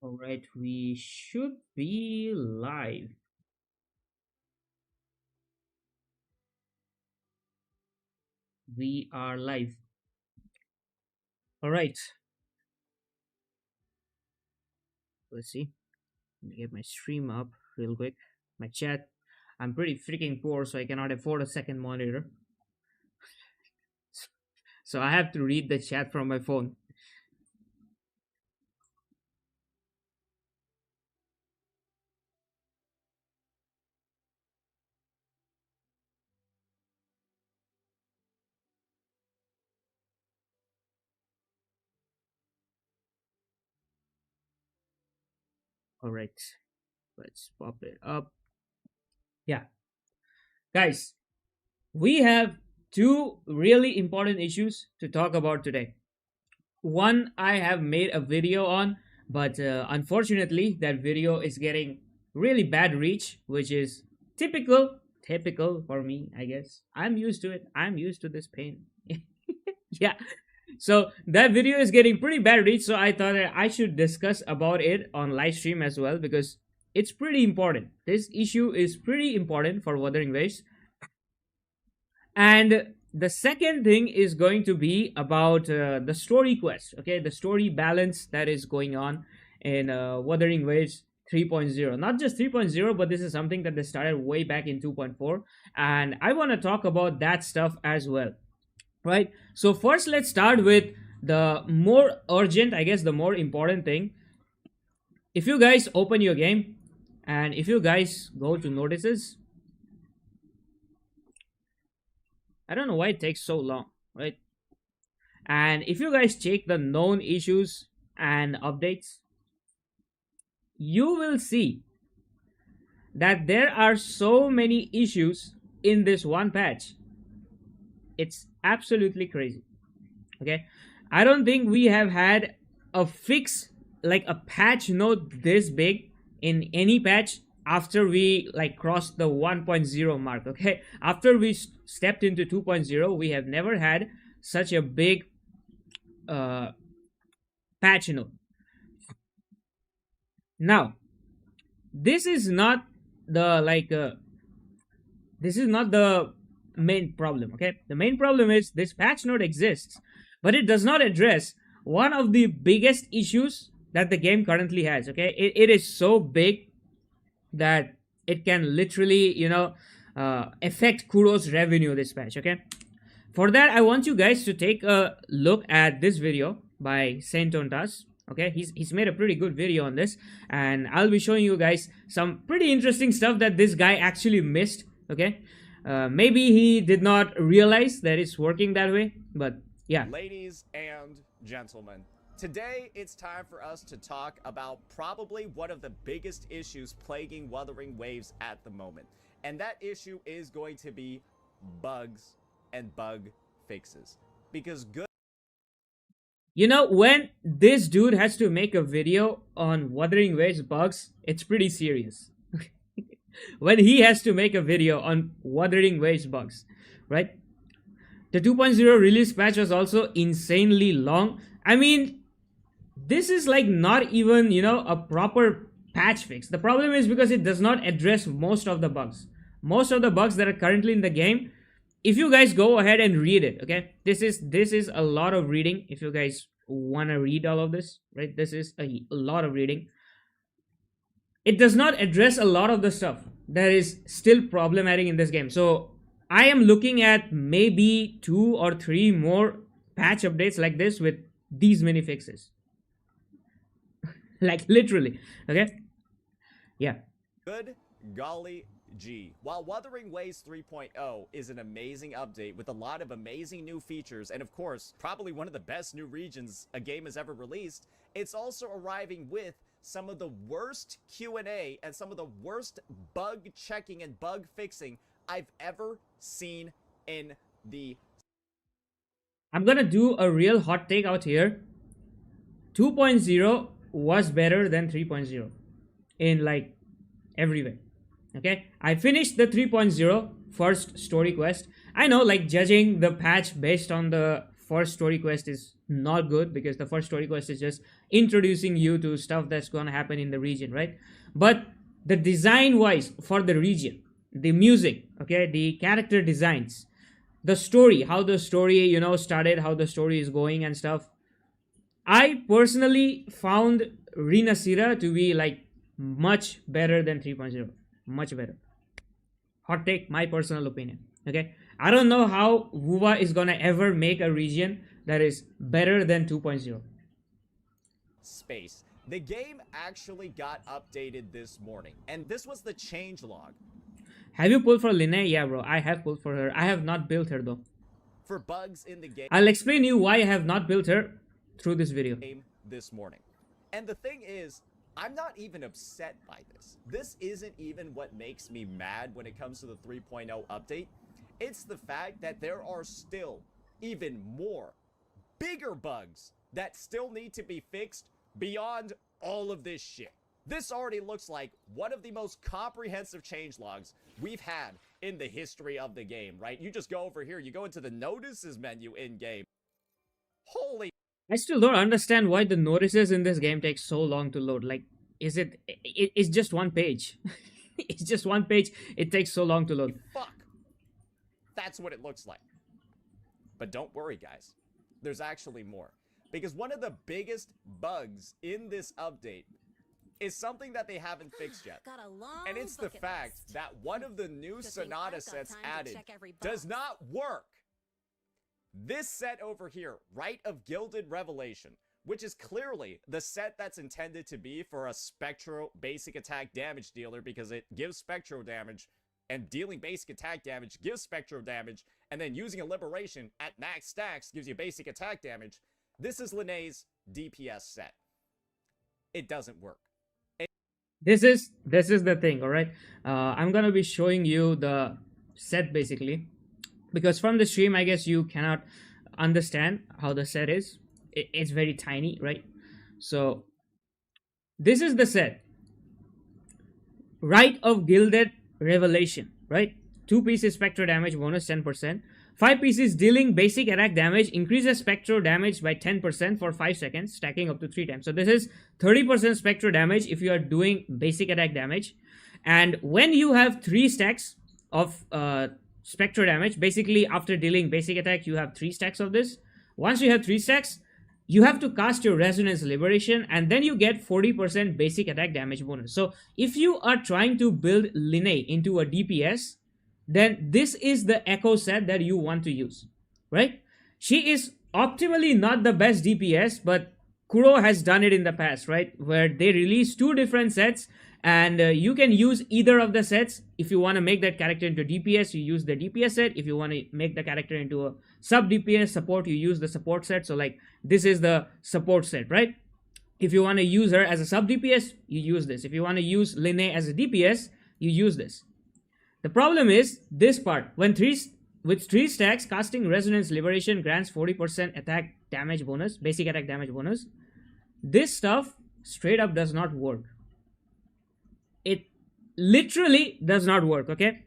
All right, we should be live. We are live. All right, let's see. Let me get my stream up real quick. My chat. I'm pretty freaking poor, so I cannot afford a second monitor. So I have to read the chat from my phone. All right, let's pop it up. Yeah, guys, we have two really important issues to talk about today. One I have made a video on, but unfortunately that video is getting really bad reach, which is typical for me, I guess. I'm used to it. I'm used to this pain. Yeah. So that video is getting pretty bad reach, so I thought that I should discuss about it on live stream as well, because it's pretty important. This issue is pretty important for Wuthering Waves. And the second thing is going to be about the story quest, okay, the story balance that is going on in Wuthering Waves 3.0. Not just 3.0, but this is something that they started way back in 2.4, and I want to talk about that stuff as well, right? So first, let's start with the more urgent, I guess, the more important thing. If you guys open your game and if you guys go to notices, I don't know why it takes so long, right? And if you guys check the known issues and updates, you will see that there are so many issues in this one patch. It's absolutely crazy. Okay, I don't think we have had a fix, like a patch note this big in any patch after we like crossed the 1.0 mark. Okay, after we stepped into 2.0, we have never had such a big uh, patch note. Now, this is not the this is not the main problem. Okay, the main problem is this patch note exists, but it does not address one of the biggest issues that the game currently has. Okay, it is so big that it can literally, affect Kuro's revenue this patch. Okay, for that I want you guys to take a look at this video by Saint Ontas. Okay, he's made a pretty good video on this, and I'll be showing you guys some pretty interesting stuff that this guy actually missed. Okay, maybe he did not realize that it's working that way, but yeah. Ladies and gentlemen, today it's time for us to talk about probably one of the biggest issues plaguing Wuthering Waves at the moment. And that issue is going to be bugs and bug fixes. Because good. You know, when this dude has to make a video on Wuthering Waves bugs, it's pretty serious. When he has to make a video on Wuthering Waves bugs, right? The 2.0 release patch was also insanely long. I mean, this is like not even, a proper patch fix. The problem is because it does not address most of the bugs. Most of the bugs that are currently in the game, if you guys go ahead and read it, okay, this is a lot of reading. If you guys want to read all of this, right, this is a lot of reading. It does not address a lot of the stuff that is still problematic in this game. So I am looking at maybe 2 or 3 more patch updates like this with these many fixes. Like literally, okay. Yeah. Good golly gee. While Wuthering Waves 3.0 is an amazing update with a lot of amazing new features, and of course, probably one of the best new regions a game has ever released, it's also arriving with some of the worst Q&A and some of the worst bug checking and bug fixing I've ever seen in the... I'm gonna do a real hot take out here. 2.0 was better than 3.0 in like every way. Okay, I finished the 3.0 first story quest. I know, like, judging the patch based on the first story quest is not good, because the first story quest is just introducing you to stuff that's gonna happen in the region, right? But the design wise for the region, the music, okay, the character designs, the story, how the story, started, how the story is going and stuff. I personally found Rinasira to be like much better than 3.0. Much better. Hot take, my personal opinion. Okay. I don't know how WuWa is gonna ever make a region that is better than 2.0. Space. The game actually got updated this morning, and this was the change log. Have you pulled for Linnae? Yeah, bro. I have pulled for her. I have not built her though. For bugs in the game. I'll explain you why I have not built her through this video. This morning. And the thing is, I'm not even upset by this. This isn't even what makes me mad when it comes to the 3.0 update. It's the fact that there are still even more bigger bugs that still need to be fixed beyond all of this shit. This already looks like one of the most comprehensive changelogs we've had in the history of the game, right? You just go over here, you go into the notices menu in-game. Holy... I still don't understand why the notices in this game take so long to load. Like, it's just one page. It's just one page. It takes so long to load. Fuck. That's what it looks like. But don't worry, guys. There's actually more. Because one of the biggest bugs in this update is something that they haven't fixed yet. And it's the fact that one of the new Sonata sets added does not work. This set over here, Rite of Gilded Revelation, which is clearly the set that's intended to be for a Spectro basic attack damage dealer, because it gives Spectro damage, and dealing basic attack damage gives Spectro damage, and then using a Liberation at max stacks gives you basic attack damage. This is Linnae's DPS set. It doesn't work. This is the thing, all right? I'm gonna be showing you the set basically, because from the stream, I guess you cannot understand how the set is. It's very tiny, right? So this is the set. Rite of Gilded Revelation, right? 2 pieces Spectro damage bonus 10%. 5 pieces dealing basic attack damage, increases Spectro damage by 10% for 5 seconds, stacking up to 3 times. So this is 30% Spectro damage if you are doing basic attack damage. And when you have 3 stacks of Spectro damage, basically after dealing basic attack, you have 3 stacks of this. Once you have 3 stacks, you have to cast your Resonance Liberation, and then you get 40% basic attack damage bonus. So if you are trying to build Linnae into a DPS, then this is the Echo set that you want to use, right? She is optimally not the best DPS, but Kuro has done it in the past, right? Where they release 2 different sets, and you can use either of the sets. If you want to make that character into DPS, you use the DPS set. If you want to make the character into a sub DPS support, you use the support set. So like this is the support set, right? If you want to use her as a sub DPS, you use this. If you want to use Linnae as a DPS, you use this. The problem is this part. With 3 stacks, casting Resonance Liberation grants 40% attack damage bonus, basic attack damage bonus. This stuff straight up does not work. It literally does not work, okay?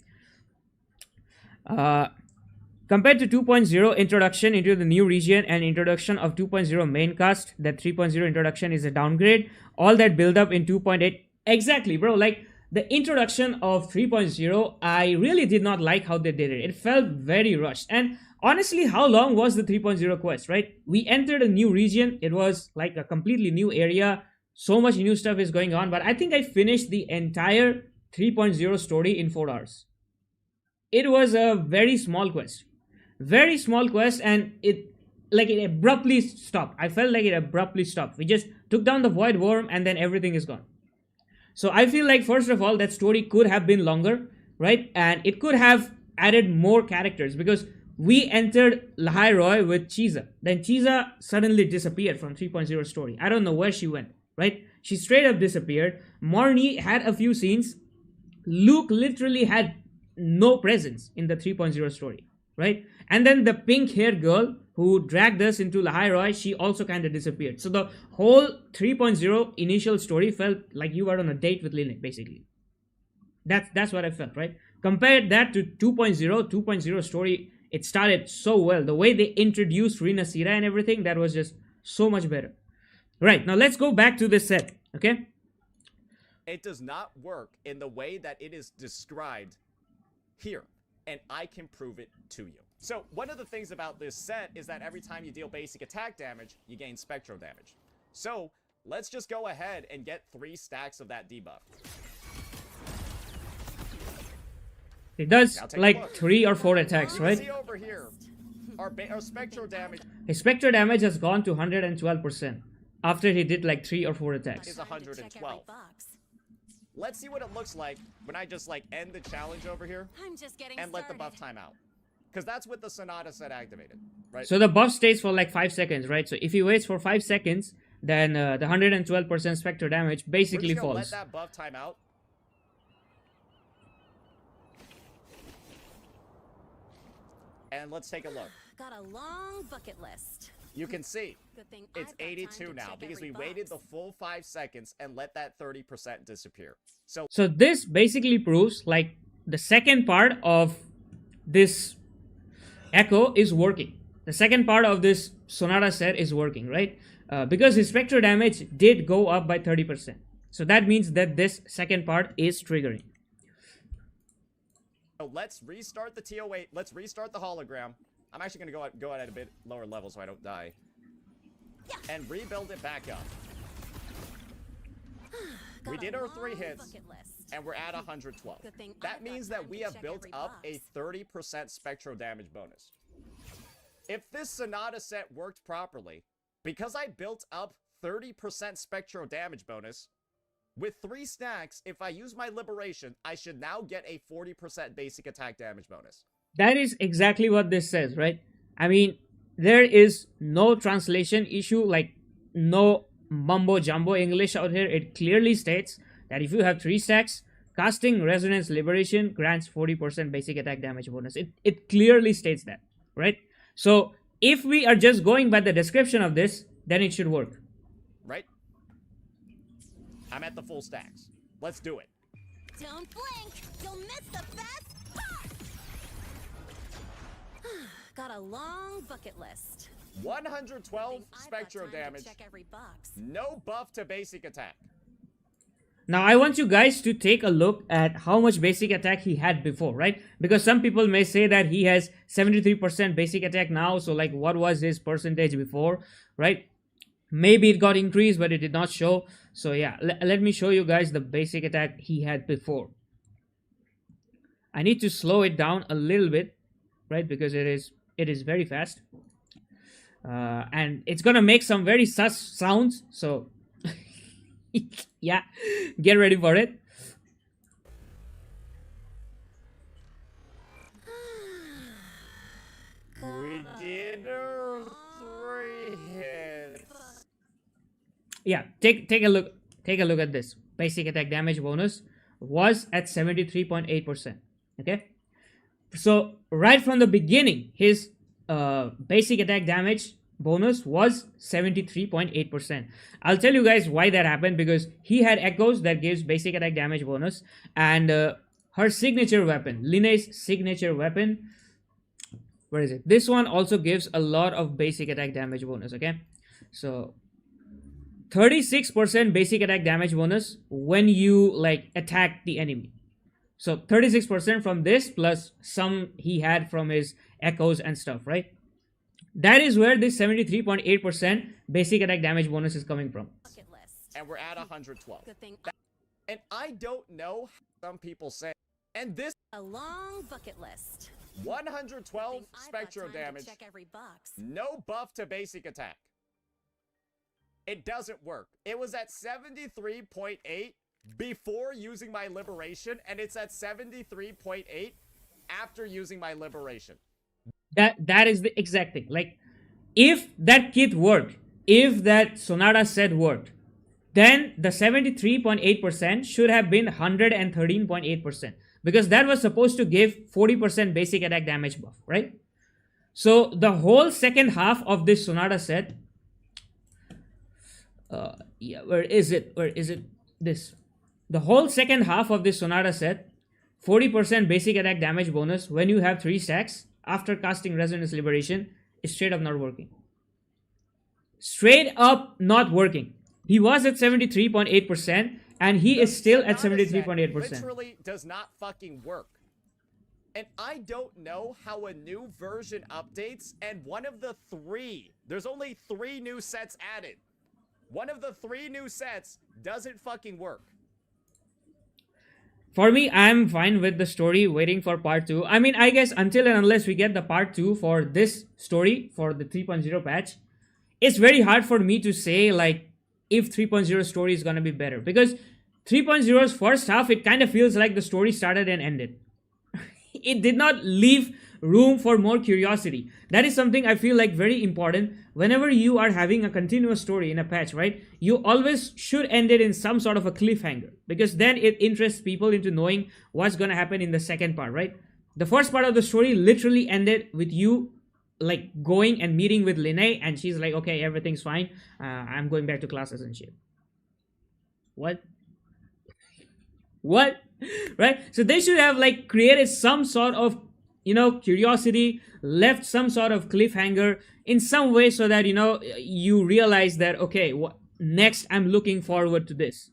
Compared to 2.0 introduction into the new region and introduction of 2.0 main cast, that 3.0 introduction is a downgrade. All that build up in 2.8. Exactly, bro. Like the introduction of 3.0, I really did not like how they did it. It felt very rushed. And honestly, how long was the 3.0 quest, right? We entered a new region. It was like a completely new area. So much new stuff is going on. But I think I finished the entire 3.0 story in 4 hours. It was a very small quest. Very small quest, and it abruptly stopped. I felt like it abruptly stopped. We just took down the Void Worm, and then everything is gone. So I feel like, first of all, that story could have been longer, right? And it could have added more characters, because we entered Lahai Roy with Chiza. Then Chiza suddenly disappeared from 3.0 story. I don't know where she went, right? She straight up disappeared. Marnie had a few scenes. Luke literally had no presence in the 3.0 story, right? And then the pink-haired girl who dragged us into Lahai Roy, she also kind of disappeared. So the whole 3.0 initial story felt like you were on a date with Linnae, basically. That's what I felt, right? Compare that to 2.0. 2.0 story it started so well. The way they introduced Rinasira and everything, that was just so much better. Right, now let's go back to this set, okay? It does not work in the way that it is described here, and I can prove it to you. So one of the things about this set is that every time you deal basic attack damage, you gain spectro damage. So let's just go ahead and get 3 stacks of that debuff. It does like 3 or 4 attacks, right? See over here, our spectro damage His spectral damage has gone to 112% after he did like 3 or 4 attacks. is 112. Let's see what it looks like when I just like end the challenge over here and let the buff time out. Because that's with the Sonata set activated, right? So the buff stays for like 5 seconds, right? So if he waits for 5 seconds, then the 112% spectral damage basically We're just gonna falls. let that buff time out. And let's take a look. Got a long bucket list. You can see Good thing it's I've got time 82 to now check because every we waited the box. full 5 seconds and let that 30% disappear. So So this basically proves like the second part of this echo is working. The second part of this Sonata set is working, right? Because his spectral damage did go up by 30%. So that means that this second part is triggering. let's restart the TO8. Let's restart the hologram. I'm actually going to go at a bit lower level so I don't die. And rebuild it back up. We did our 3 hits, and we're at 112. That means that we have built up a 30% spectro damage bonus. If this Sonata set worked properly, because I built up 30% spectro damage bonus, with 3 stacks, if I use my liberation, I should now get a 40% basic attack damage bonus. That is exactly what this says, right? I mean, there is no translation issue, like no mumbo jumbo English out here. It clearly states that if you have 3 stacks, casting Resonance Liberation grants 40% basic attack damage bonus. It clearly states that, right? So if we are just going by the description of this, then it should work. Right? I'm at the full stacks. Let's do it. Don't blink! You'll miss the best part! Got a long bucket list. 112 I've got spectro time to damage. check every box. No buff to basic attack. Now, I want you guys to take a look at how much basic attack he had before, right? Because some people may say that he has 73% basic attack now. So, like, what was his percentage before, right? Maybe it got increased, but it did not show. So, yeah, let me show you guys the basic attack he had before. I need to slow it down a little bit, right? Because it is very fast. And it's going to make some very sus sounds. So... yeah, get ready for it. We did our 3 hits. Yeah, take a look at this. Basic attack damage bonus was at 73.8%. Okay, so right from the beginning, his basic attack damage bonus was 73.8%. I'll tell you guys why that happened, because he had echoes that gives basic attack damage bonus, and her signature weapon, Linne's signature weapon, where is it? This one also gives a lot of basic attack damage bonus. Okay, so 36% basic attack damage bonus when you like attack the enemy. So 36% from this plus some he had from his echoes and stuff, right? That is where this 73.8% basic attack damage bonus is coming from. Bucket list. And we're at 112. Good thing And I don't know how some people say. And this a long bucket list. 112 Good thing I've got spectro time to damage. check every box. No buff to basic attack. It doesn't work. It was at 73.8 before using my liberation, and it's at 73.8 after using my liberation. That is the exact thing. Like, if that kit worked, if that Sonata set worked, then the 73.8% should have been 113.8%, because that was supposed to give 40% basic attack damage buff, right? So the whole second half of this Sonata set, where is it? This. The whole second half of this Sonata set, 40% basic attack damage bonus when you have 3 stacks, after casting Resonance Liberation is straight up not working. Straight up not working. He was at 73.8% and he The is still at Sonata set 73.8%. literally does not fucking work. And I don't know how a new version updates, and one of the three, there's only 3 new sets added. One of the 3 new sets doesn't fucking work. For me, I'm fine with the story, waiting for part 2. I mean, I guess until and unless we get the part 2 for this story, for the 3.0 patch, it's very hard for me to say, like, if 3.0 story is gonna be better. Because 3.0's first half, it kind of feels like the story started and ended. It did not leave room for more curiosity. That is something I feel like very important. Whenever you are having a continuous story in a patch, right, you always should end it in some sort of a cliffhanger, because then it interests people into knowing what's going to happen in the second part, right? The first part of the story literally ended with you like going and meeting with Linnea, and she's like, okay, everything's fine, I'm going back to classes and shit. What right? So they should have like created some sort of, you know, curiosity, left some sort of cliffhanger in some way, so that, you know, you realize that, okay, next I'm looking forward to this.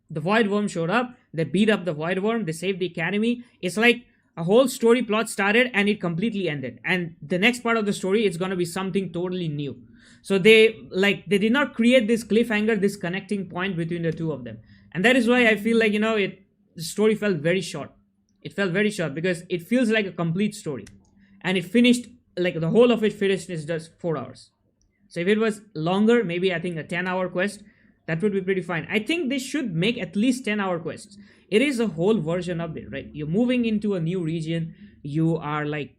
The Void Worm showed up, they beat up the Void Worm, they saved the academy. It's like a whole story plot started and it completely ended, and the next part of the story is going to be something totally new. So they did not create this cliffhanger, this connecting point between the two of them. And that is why I feel like, you know, the story felt very short. It felt very short because it feels like a complete story, and it finished, like the whole of it finished in just 4 hours. So if it was longer, maybe I think a 10-hour quest, that would be pretty fine. I think they should make at least 10-hour quests. It is a whole version update, right? You're moving into a new region, you are like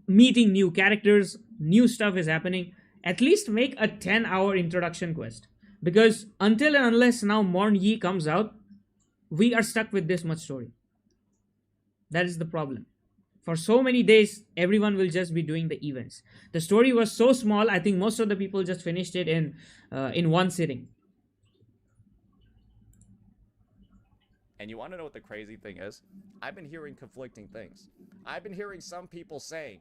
meeting new characters, new stuff is happening. At least make a 10-hour introduction quest, because until and unless now Morn Yi comes out, we are stuck with this much story. That is the problem. For so many days, everyone will just be doing the events. The story was so small, I think most of the people just finished it in one sitting. And you want to know what the crazy thing is? I've been hearing conflicting things. I've been hearing some people saying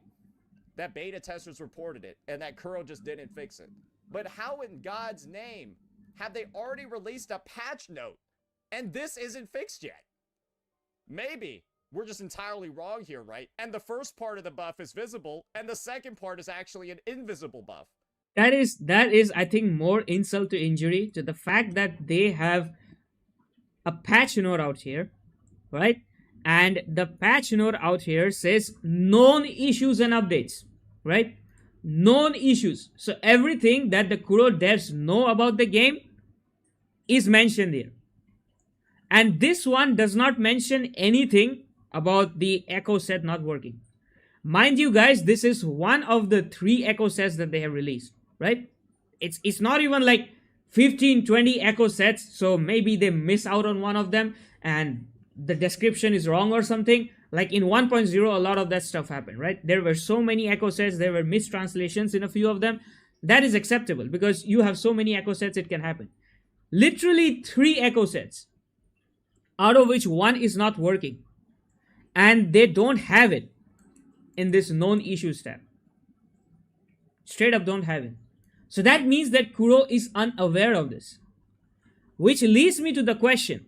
that beta testers reported it and that Kuro just didn't fix it. But how in God's name have they already released a patch note and this isn't fixed yet? Maybe we're just entirely wrong here, right? And the first part of the buff is visible and the second part is actually an invisible buff. That is I think more insult to injury, to the fact that they have a patch note out here, right? And the patch note out here says known issues and updates, right? Known issues. So everything that the Kuro devs know about the game is mentioned here. And this one does not mention anything about the Echo set not working. Mind you guys, this is one of the 3 Echo sets that they have released, right? It's not even like 15, 20 Echo sets, so maybe they miss out on one of them and the description is wrong or something. Like in 1.0, a lot of that stuff happened, right? There were so many Echo sets, there were mistranslations in a few of them. That is acceptable because you have so many Echo sets, it can happen. Literally 3 Echo sets, out of which 1 is not working, and they don't have it in this known issues tab. Straight up don't have it. So that means that Kuro is unaware of this. Which leads me to the question.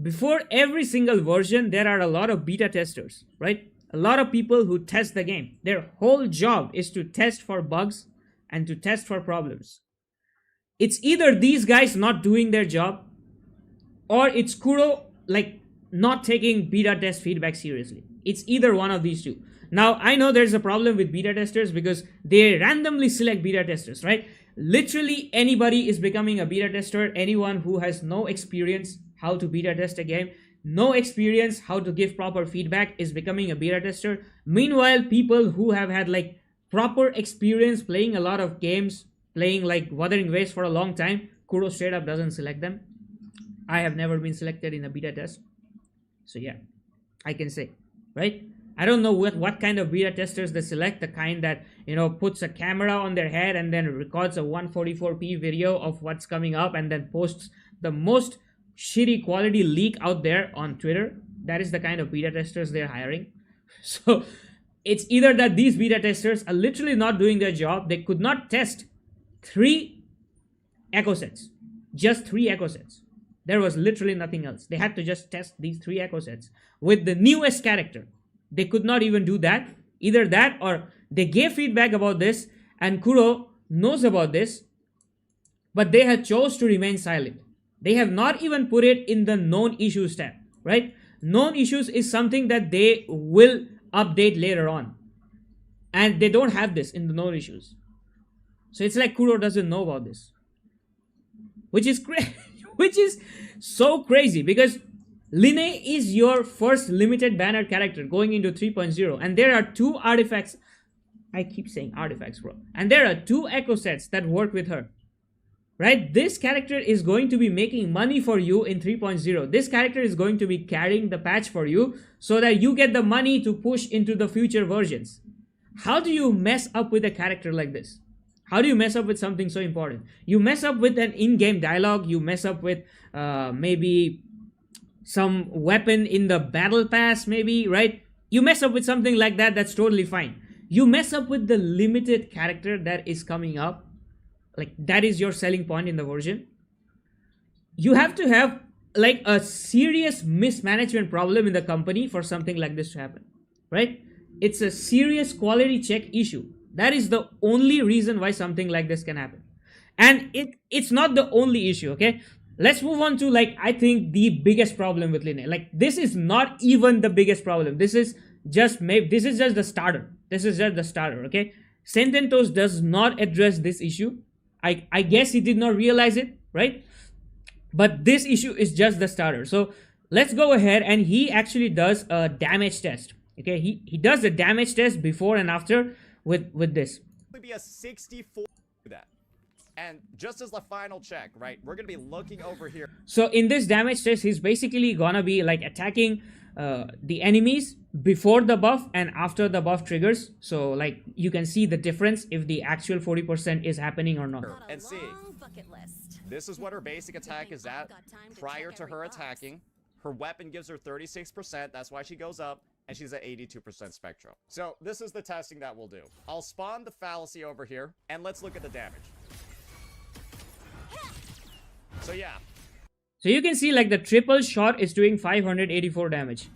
Before every single version, there are a lot of beta testers, right? A lot of people who test the game. Their whole job is to test for bugs and to test for problems. It's either these guys not doing their job, or it's Kuro like not taking beta test feedback seriously. It's either one of these two. Now, I know there's a problem with beta testers because they randomly select beta testers, right? Literally anybody is becoming a beta tester. Anyone who has no experience how to beta test a game, no experience how to give proper feedback is becoming a beta tester. Meanwhile, people who have had like proper experience playing a lot of games, playing like Wuthering Waves for a long time, Kuro straight up doesn't select them. I have never been selected in a beta test. So yeah, I can say, right? I don't know what kind of beta testers they select, the kind that, you know, puts a camera on their head and then records a 144p video of what's coming up and then posts the most shitty quality leak out there on Twitter. That is the kind of beta testers they're hiring. So it's either that these beta testers are literally not doing their job. They could not test 3 echo sets, just 3 echo sets. There was literally nothing else. They had to just test these 3 echo sets with the newest character. They could not even do that. Either that or they gave feedback about this and Kuro knows about this, but they have chose to remain silent. They have not even put it in the known issues tab, right? Known issues is something that they will update later on. And they don't have this in the known issues. So it's like Kuro doesn't know about this. Which is which is so crazy because Linne is your first limited banner character going into 3.0 and there are 2 artifacts. I keep saying artifacts, bro. And there are 2 echo sets that work with her. Right? This character is going to be making money for you in 3.0. This character is going to be carrying the patch for you so that you get the money to push into the future versions. How do you mess up with a character like this? How do you mess up with something so important? You mess up with an in-game dialogue. You mess up with maybe some weapon in the battle pass, maybe, right? You mess up with something like that, that's totally fine. You mess up with the limited character that is coming up. Like, that is your selling point in the version. You have to have, like, a serious mismanagement problem in the company for something like this to happen, right? It's a serious quality check issue. That is the only reason why something like this can happen. And it's not the only issue, okay? Let's move on to, like, I think the biggest problem with Linne. Like, this is not even the biggest problem. This is just the starter. This is just the starter, okay? Sententos does not address this issue. I guess he did not realize it, right? But this issue is just the starter. So let's go ahead and he actually does a damage test. Okay, he does the damage test before and after with this. It'll be a 64 that. And just as the final check, right? We're gonna be looking over here. So in this damage test, he's basically gonna be like attacking the enemies before the buff and after the buff triggers. So like you can see the difference if the actual 40% is happening or not. And see, this is what her basic attack is at prior to her attacking. Her weapon gives her 36%, that's why she goes up, and she's at 82% Spectro. So this is the testing that we'll do. I'll spawn the fallacy over here, and let's look at the damage. So yeah. So you can see like the triple shot is doing 584 damage.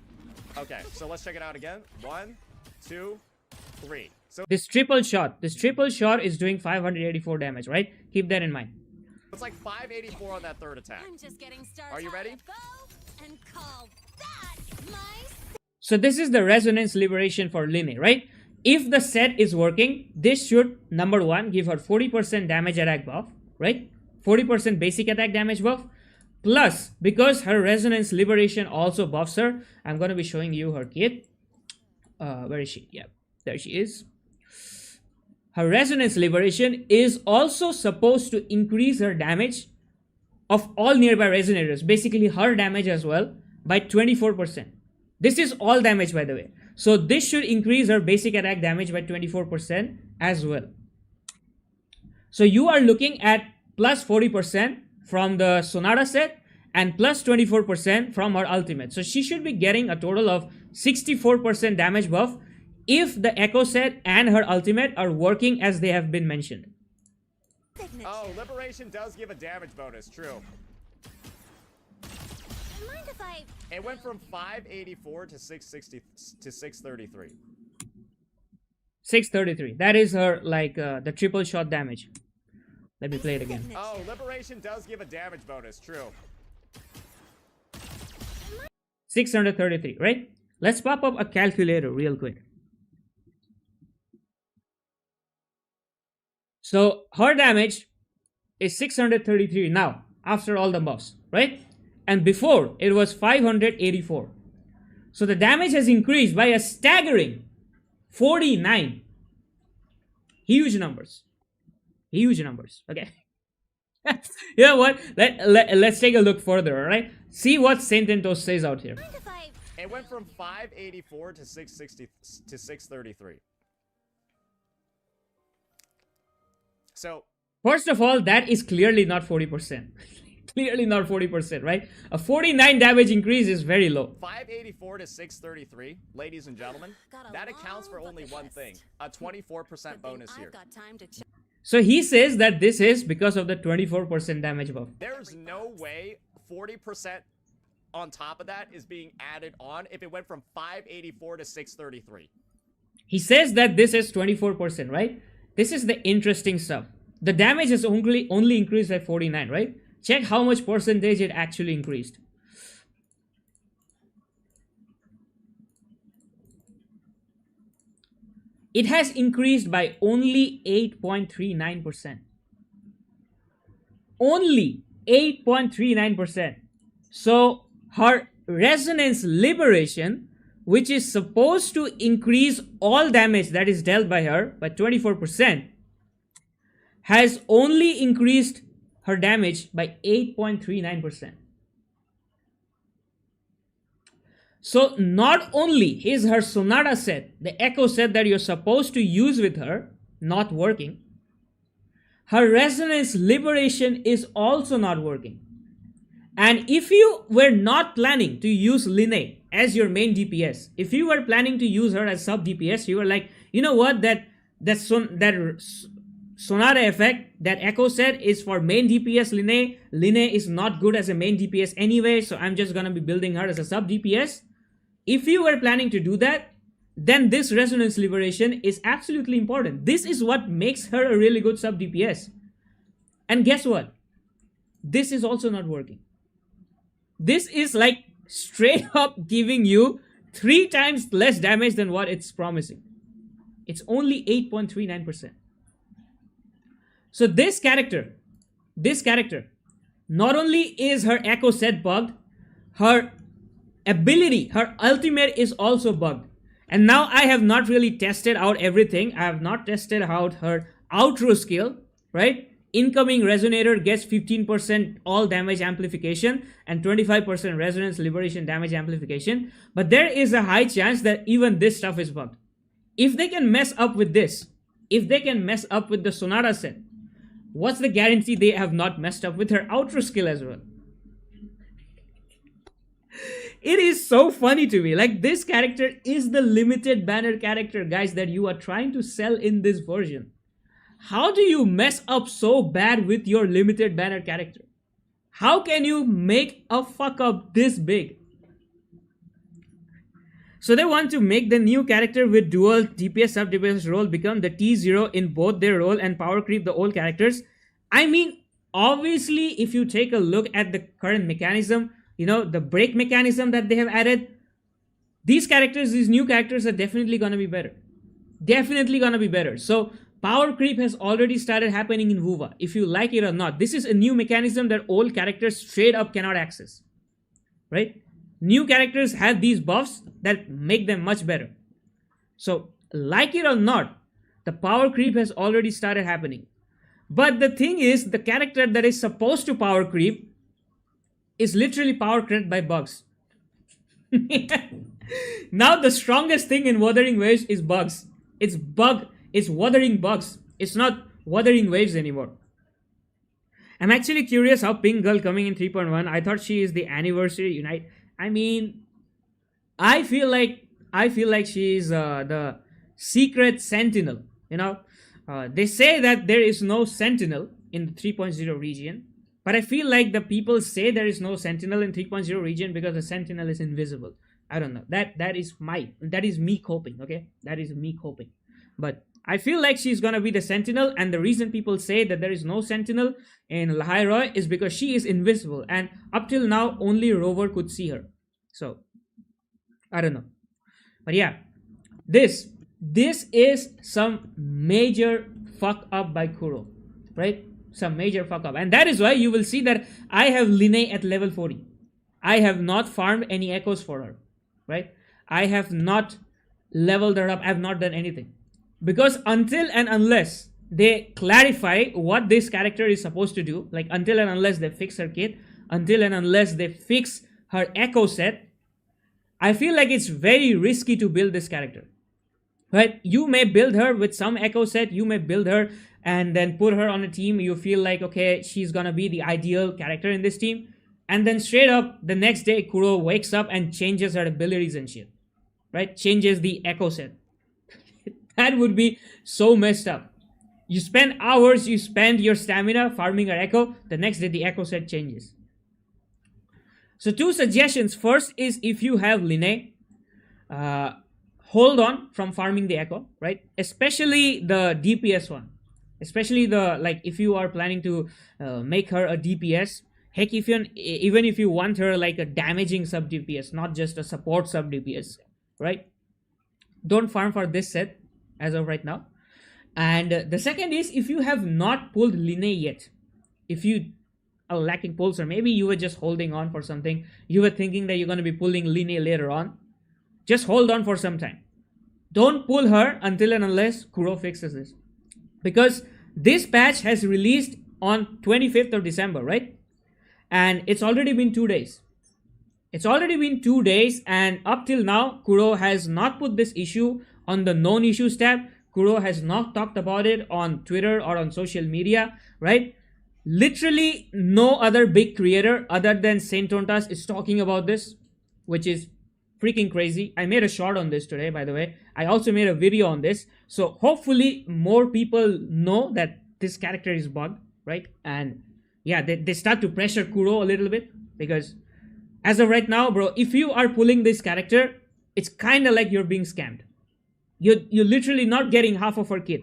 Okay, so let's check it out again. 1, 2, 3. So this triple shot is doing 584 damage, right? Keep that in mind. it's like 584 on that third attack. I'm just getting started. Are you ready? And call that my... So this is the resonance liberation for Linne, right? If the set is working, this should, number 1, give her 40% damage attack buff, right? 40% basic attack damage buff. Plus, because her resonance liberation also buffs her, I'm going to be showing you her kit. Where is she? Yeah, there she is. Her resonance liberation is also supposed to increase her damage of all nearby resonators, basically her damage as well, by 24%. This is all damage, by the way. So this should increase her basic attack damage by 24% as well. So you are looking at plus 40% from the Sonata set and plus 24% from her ultimate. So she should be getting a total of 64% damage buff if the Echo set and her ultimate are working as they have been mentioned. Oh, Liberation does give a damage bonus, true. Mind if I... It went from 584 to 660 to 633. 633. That is her, like, the triple shot damage. Let me play it again. Oh, Liberation does give a damage bonus, true. 633, right? Let's pop up a calculator real quick. So her damage is 633 now, after all the buffs, right? And before, it was 584. So the damage has increased by a staggering 49. Huge numbers. Huge numbers, okay? You know what? Let's take a look further, alright? See what Sententos says out here. Mind if I... It went from 584 to 660 to 633. So, First of all, that is clearly not 40%. Clearly not 40%, right? A 49 damage increase is very low. 584 to 633, ladies and gentlemen, Got a that accounts for long only bucket one thing, list. a 24% Good thing bonus I've here. got time to check. So he says that this is because of the 24% damage buff. There's no way 40% on top of that is being added on if it went from 584 to 633. He says that this is 24%, right? This is the interesting stuff. The damage is only increased by 49, right? Check how much percentage it actually increased. It has increased by only 8.39%. Only 8.39%. So her resonance liberation, which is supposed to increase all damage that is dealt by her by 24%, has only increased her damage by 8.39%. So not only is her Sonata set, the Echo set that you're supposed to use with her, not working, her resonance liberation is also not working. And if you were not planning to use Linne as your main DPS, if you were planning to use her as sub DPS, you were like, you know what, that Sonata effect, that Echo set is for main DPS Linne. Linne is not good as a main DPS anyway, so I'm just gonna be building her as a sub DPS. If you were planning to do that, then this resonance liberation is absolutely important. This is what makes her a really good sub DPS. And guess what? This is also not working. This is like straight up giving you 3 times less damage than what it's promising. It's only 8.39%. So this character, not only is her Echo set bugged, her ability, her ultimate is also bugged. And now I have not really tested out everything. I have not tested out her outro skill, right? Incoming resonator gets 15% all damage amplification and 25% resonance liberation damage amplification. But there is a high chance that even this stuff is bugged. If they can mess up with this, if they can mess up with the Sonata set, what's the guarantee they have not messed up with her outro skill as well? It is so funny to me. Like, this character is the limited banner character, guys, that you are trying to sell in this version. How do you mess up so bad with your limited banner character? How can you make a fuck up this big? So they want to make the new character with dual DPS sub DPS role become the T0 in both their role and power creep the old characters. I mean, obviously, if you take a look at the current mechanism, you know, the break mechanism that they have added, these new characters are definitely gonna be better. Definitely gonna be better. So power creep has already started happening in WuWa, if you like it or not. This is a new mechanism that old characters straight up cannot access, right? New characters have these buffs that make them much better. So, like it or not, the power creep has already started happening. But the thing is, the character that is supposed to power creep is literally power crept by bugs. Now the strongest thing in Wuthering Waves is bugs. It's Wuthering bugs. It's not Wuthering Waves anymore. I'm actually curious how Pink Girl coming in 3.1. I thought she is the anniversary unite. I mean, I feel like she is the secret sentinel. You know, they say that there is no sentinel in the 3.0 region, but I feel like the people say there is no sentinel in 3.0 region because the sentinel is invisible. I don't know. That is me coping. Okay, that is me coping. But I feel like she's gonna be the sentinel, and the reason people say that there is no sentinel in Lahairoi is because she is invisible, and up till now only Rover could see her. So I don't know. But yeah, this is some major fuck up by Kuro, right? Some major fuck up. And that is why you will see that I have Linne at level 40. I have not farmed any echoes for her, right? I have not leveled her up. I have not done anything. Because until and unless they clarify what this character is supposed to do, like until and unless they fix her kit, until and unless they fix her echo set, I feel like it's very risky to build this character. Right? You may build her with some echo set, you may build her and then put her on a team. You feel like, okay, she's gonna be the ideal character in this team, and then straight up the next day Kuro wakes up and changes her abilities and shit, right? Changes the echo set. That would be so messed up. You spend hours, you spend your stamina farming her echo, the next day the echo set changes. So two suggestions. First is, if you have Linne, uh, hold on from farming the echo, right? Especially the DPS one. Especially the, like, if you are planning to make her a DPS, heck, if you, even if you want her like a damaging sub DPS, not just a support sub DPS, right? Don't farm for this set as of right now. And the second is, if you have not pulled Linne yet, if you are lacking pulls, or maybe you were just holding on for something, you were thinking that you're going to be pulling Linne later on, just hold on for some time. Don't pull her until and unless Kuro fixes this. Because this patch has released on 25th of December, right? And it's already been 2 days. It's already been 2 days, and up till now, Kuro has not put this issue on the known issues tab. Kuro has not talked about it on Twitter or on social media, right? Literally, no other big creator other than Saint Tontas is talking about this, which is freaking crazy. I made a short on this today, by the way. I also made a video on this. So hopefully more people know that this character is bugged, right? And yeah, they start to pressure Kuro a little bit, because as of right now, bro, if you are pulling this character, it's kind of like you're being scammed. You're literally not getting half of her kit.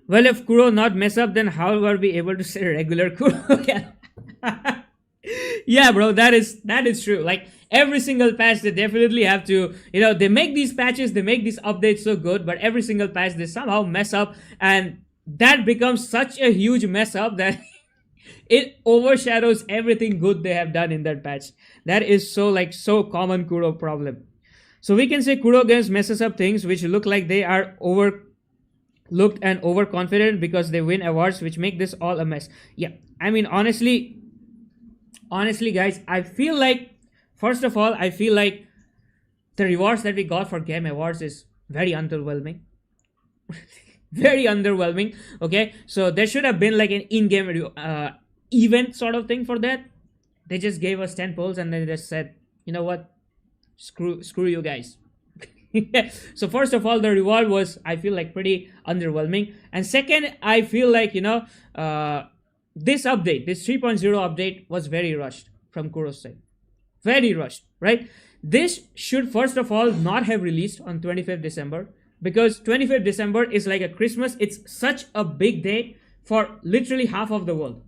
Well, if Kuro not mess up, then how were we able to say regular Kuro? Yeah. Yeah, bro, that is true. Like, every single patch, they definitely have to, they make these patches, they make these updates so good, but every single patch they somehow mess up, and that becomes such a huge mess up that it overshadows everything good they have done in that patch. That is so, like, so common Kuro problem. So we can say Kuro games messes up things which look like they are overlooked and overconfident because they win awards, which make this all a mess. Yeah, I mean, honestly, guys, I feel like, first of all, I feel like the rewards that we got for game awards is very underwhelming. Very underwhelming. Okay, so there should have been like an in-game event sort of thing for that. They just gave us 10 polls and then they just said, you know what, screw you guys. So first of all, the reward was, I feel like, pretty underwhelming, and second, I feel like, this update, this 3.0 update, was very rushed from Kuro's side. Very rushed, right? This should first of all not have released on 25th December, because 25th December is like a Christmas. It's such a big day for literally half of the world,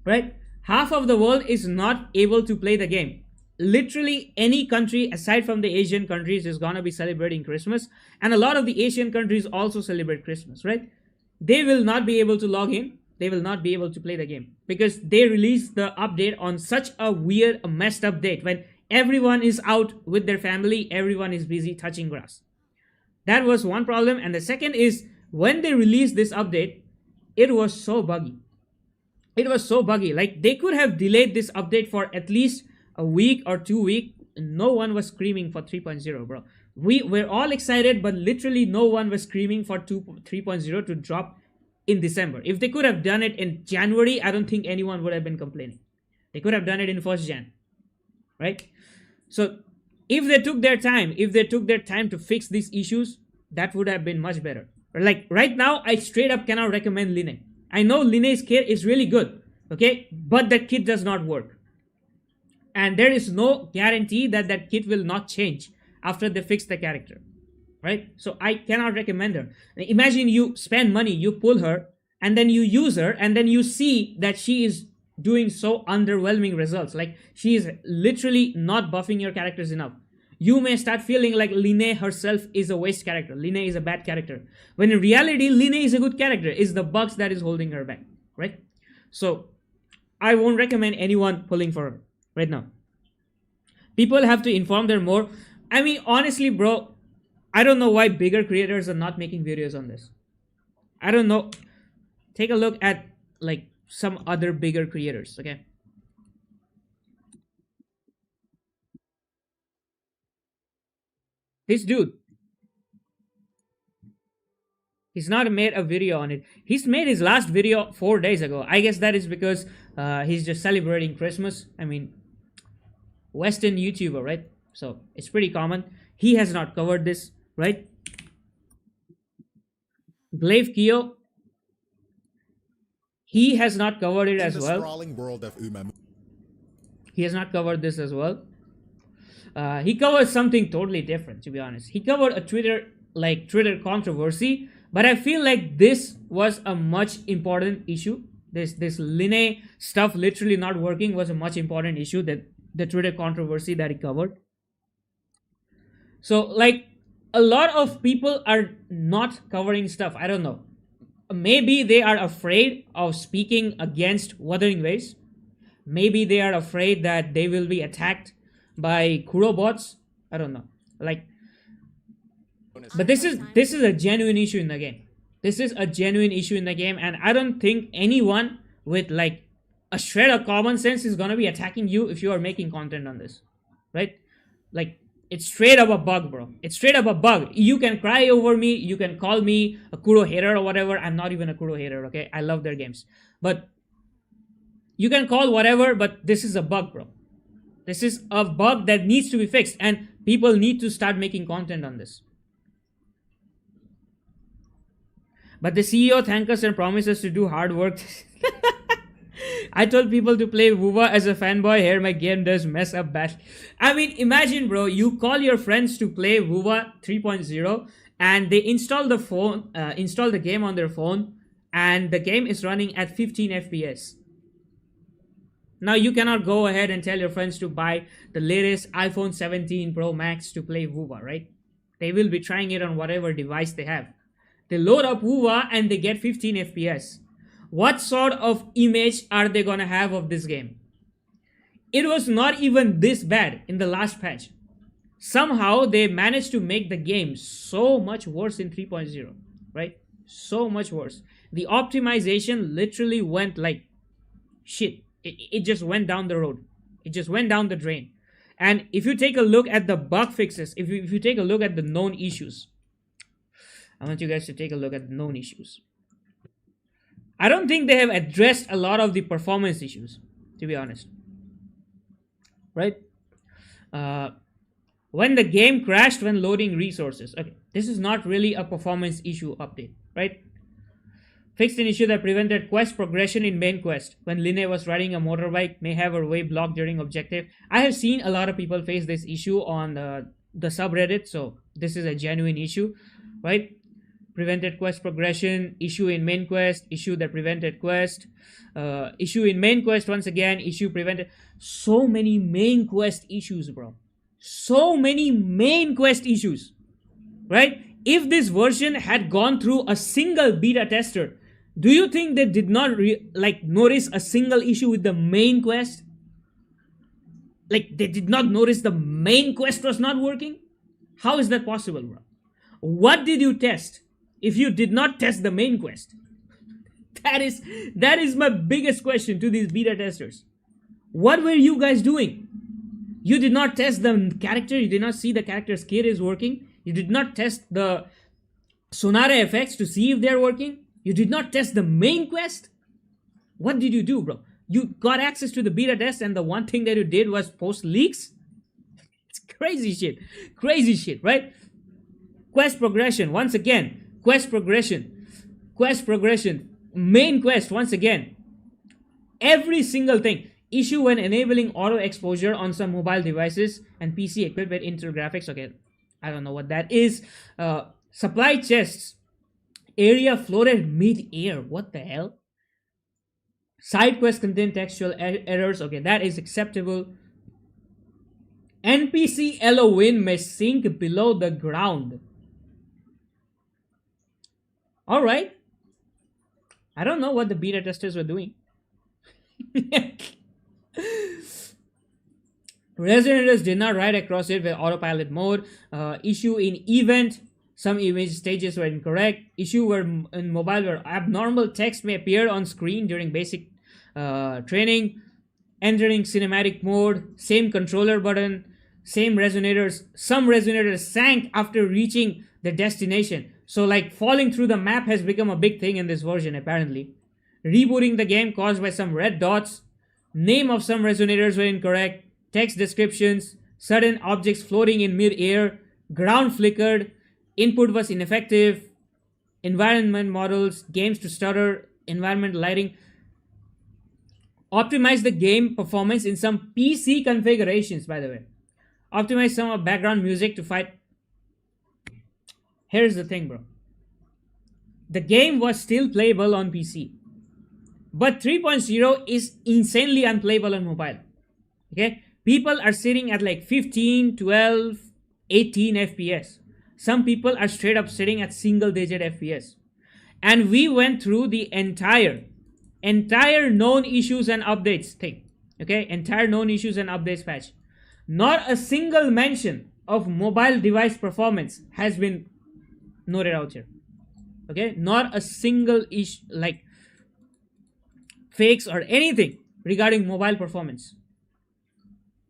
right? Half of the world is not able to play the game. Literally any country aside from the Asian countries is gonna be celebrating Christmas, and a lot of the Asian countries also celebrate Christmas, right? They will not be able to log in. They will not be able to play the game because they released the update on such a weird, a messed up date when everyone is out with their family, everyone is busy touching grass. That was one problem, and the second is, when they released this update, it was so buggy. It was so buggy. Like, they could have delayed this update for at least a week or 2 weeks. No one was screaming for 3.0, bro. We were all excited, but literally no one was screaming for 3.0 to drop in December. If they could have done it in January, I don't think anyone would have been complaining. They could have done it in 1st Jan, right? So if they took their time to fix these issues, that would have been much better. Like, right now, I straight up cannot recommend Linne. I know Linne's kit is really good, okay, but that kit does not work, and there is no guarantee that that kit will not change after they fix the character, right? So I cannot recommend her. Imagine you spend money, you pull her, and then you use her, and then you see that she is doing so underwhelming results. Like, she is literally not buffing your characters enough. You may start feeling like Linne herself is a waste character. Linne is a bad character. When in reality, Linne is a good character. It's the bugs that is holding her back, right? So I won't recommend anyone pulling for her right now. People have to inform them more. I mean, honestly, bro, I don't know why bigger creators are not making videos on this. I don't know. Take a look at, like, some other bigger creators, okay? This dude, He's not made a video on it. He's made his last video 4 days ago. I guess that is because he's just celebrating Christmas. I mean, Western YouTuber, right? So it's pretty common. He has not covered this, right? Glaive Kyo, he has not covered it as well. Sprawling world of He has not covered this as well. He covered something totally different, to be honest. He covered a Twitter controversy, but I feel like this was a much important issue. This Linne stuff literally not working was a much important issue, that the Twitter controversy that he covered. So like a lot of people are not covering stuff. I don't know. Maybe they are afraid of speaking against Wuthering Waves. Maybe they are afraid that they will be attacked by Kuro bots. I don't know. Like, but this is a genuine issue in the game. This is a genuine issue in the game, and I don't think anyone with like a shred of common sense is gonna be attacking you if you are making content on this, right? Like, it's straight up a bug, bro. It's straight up a bug. You can cry over me. You can call me a Kuro hater or whatever. I'm not even a Kuro hater, okay? I love their games. But you can call whatever, but this is a bug, bro. This is a bug that needs to be fixed, and people need to start making content on this. But the CEO thanks us and promises to do hard work. I told people to play WuWa as a fanboy. Here my game does mess up bad. I mean, imagine, bro, you call your friends to play WuWa 3.0 and they install the game on their phone, and the game is running at 15 FPS. Now you cannot go ahead and tell your friends to buy the latest iPhone 17 Pro Max to play WuWa, right? They will be trying it on whatever device they have. They load up WuWa and they get 15 FPS. What sort of image are they gonna have of this game? It was not even this bad in the last patch. Somehow they managed to make the game so much worse in 3.0, right? So much worse. The optimization literally went like shit. It just went down the road. It just went down the drain. And if you take a look at the bug fixes, if you take a look at the known issues, I want you guys to take a look at the known issues. I don't think they have addressed a lot of the performance issues, to be honest. Right? When the game crashed when loading resources. Okay, this is not really a performance issue update, right? Fixed an issue that prevented quest progression in main quest. When Linne was riding a motorbike, may have her way blocked during objective. I have seen a lot of people face this issue on the subreddit, so this is a genuine issue, right? Prevented quest progression, issue in main quest, issue that prevented quest, issue in main quest once again, issue prevented. So many main quest issues, bro. So many main quest issues, right? If this version had gone through a single beta tester, do you think they did not notice a single issue with the main quest? Like, they did not notice the main quest was not working? How is that possible, bro? What did you test if you did not test the main quest? That is my biggest question to these beta testers. What were you guys doing? You did not test the character. You did not see the character's kit is working. You did not test the Sonare effects to see if they're working. You did not test the main quest. What did you do, bro? You got access to the beta test, and the one thing that you did was post leaks? It's crazy shit. Crazy shit, right? Quest progression, once again. Quest progression. Quest progression. Main quest, once again. Every single thing. Issue when enabling auto exposure on some mobile devices and PC equipped with Intel graphics. Okay, I don't know what that is. Supply chests. Area floated mid-air. What the hell? Side quest contain textual errors. Okay, that is acceptable. NPC Elohim may sink below the ground. Alright. I don't know what the beta testers were doing. Residents did not ride across it with autopilot mode. Issue in event. Some image stages were incorrect. Issue where in mobile where abnormal text may appear on screen during basic training. Entering cinematic mode. Same controller button. Some resonators sank after reaching the destination. So, like, falling through the map has become a big thing in this version, apparently. Rebooting the game caused by some red dots. Name of some resonators were incorrect. Text descriptions. Sudden objects floating in mid-air. Ground flickered. Input was ineffective. Environment models. Games to stutter. Environment lighting. Optimize the game performance in some PC configurations, by the way. Optimize some of background music to fight. Here's the thing, bro. The game was still playable on PC. But 3.0 is insanely unplayable on mobile. Okay? People are sitting at like 15, 12, 18 FPS. Some people are straight up sitting at single digit FPS. And we went through the entire known issues and updates thing. Okay? Entire known issues and updates patch. Not a single mention of mobile device performance has been noted out here. Okay? Not a single issue, like fakes or anything regarding mobile performance.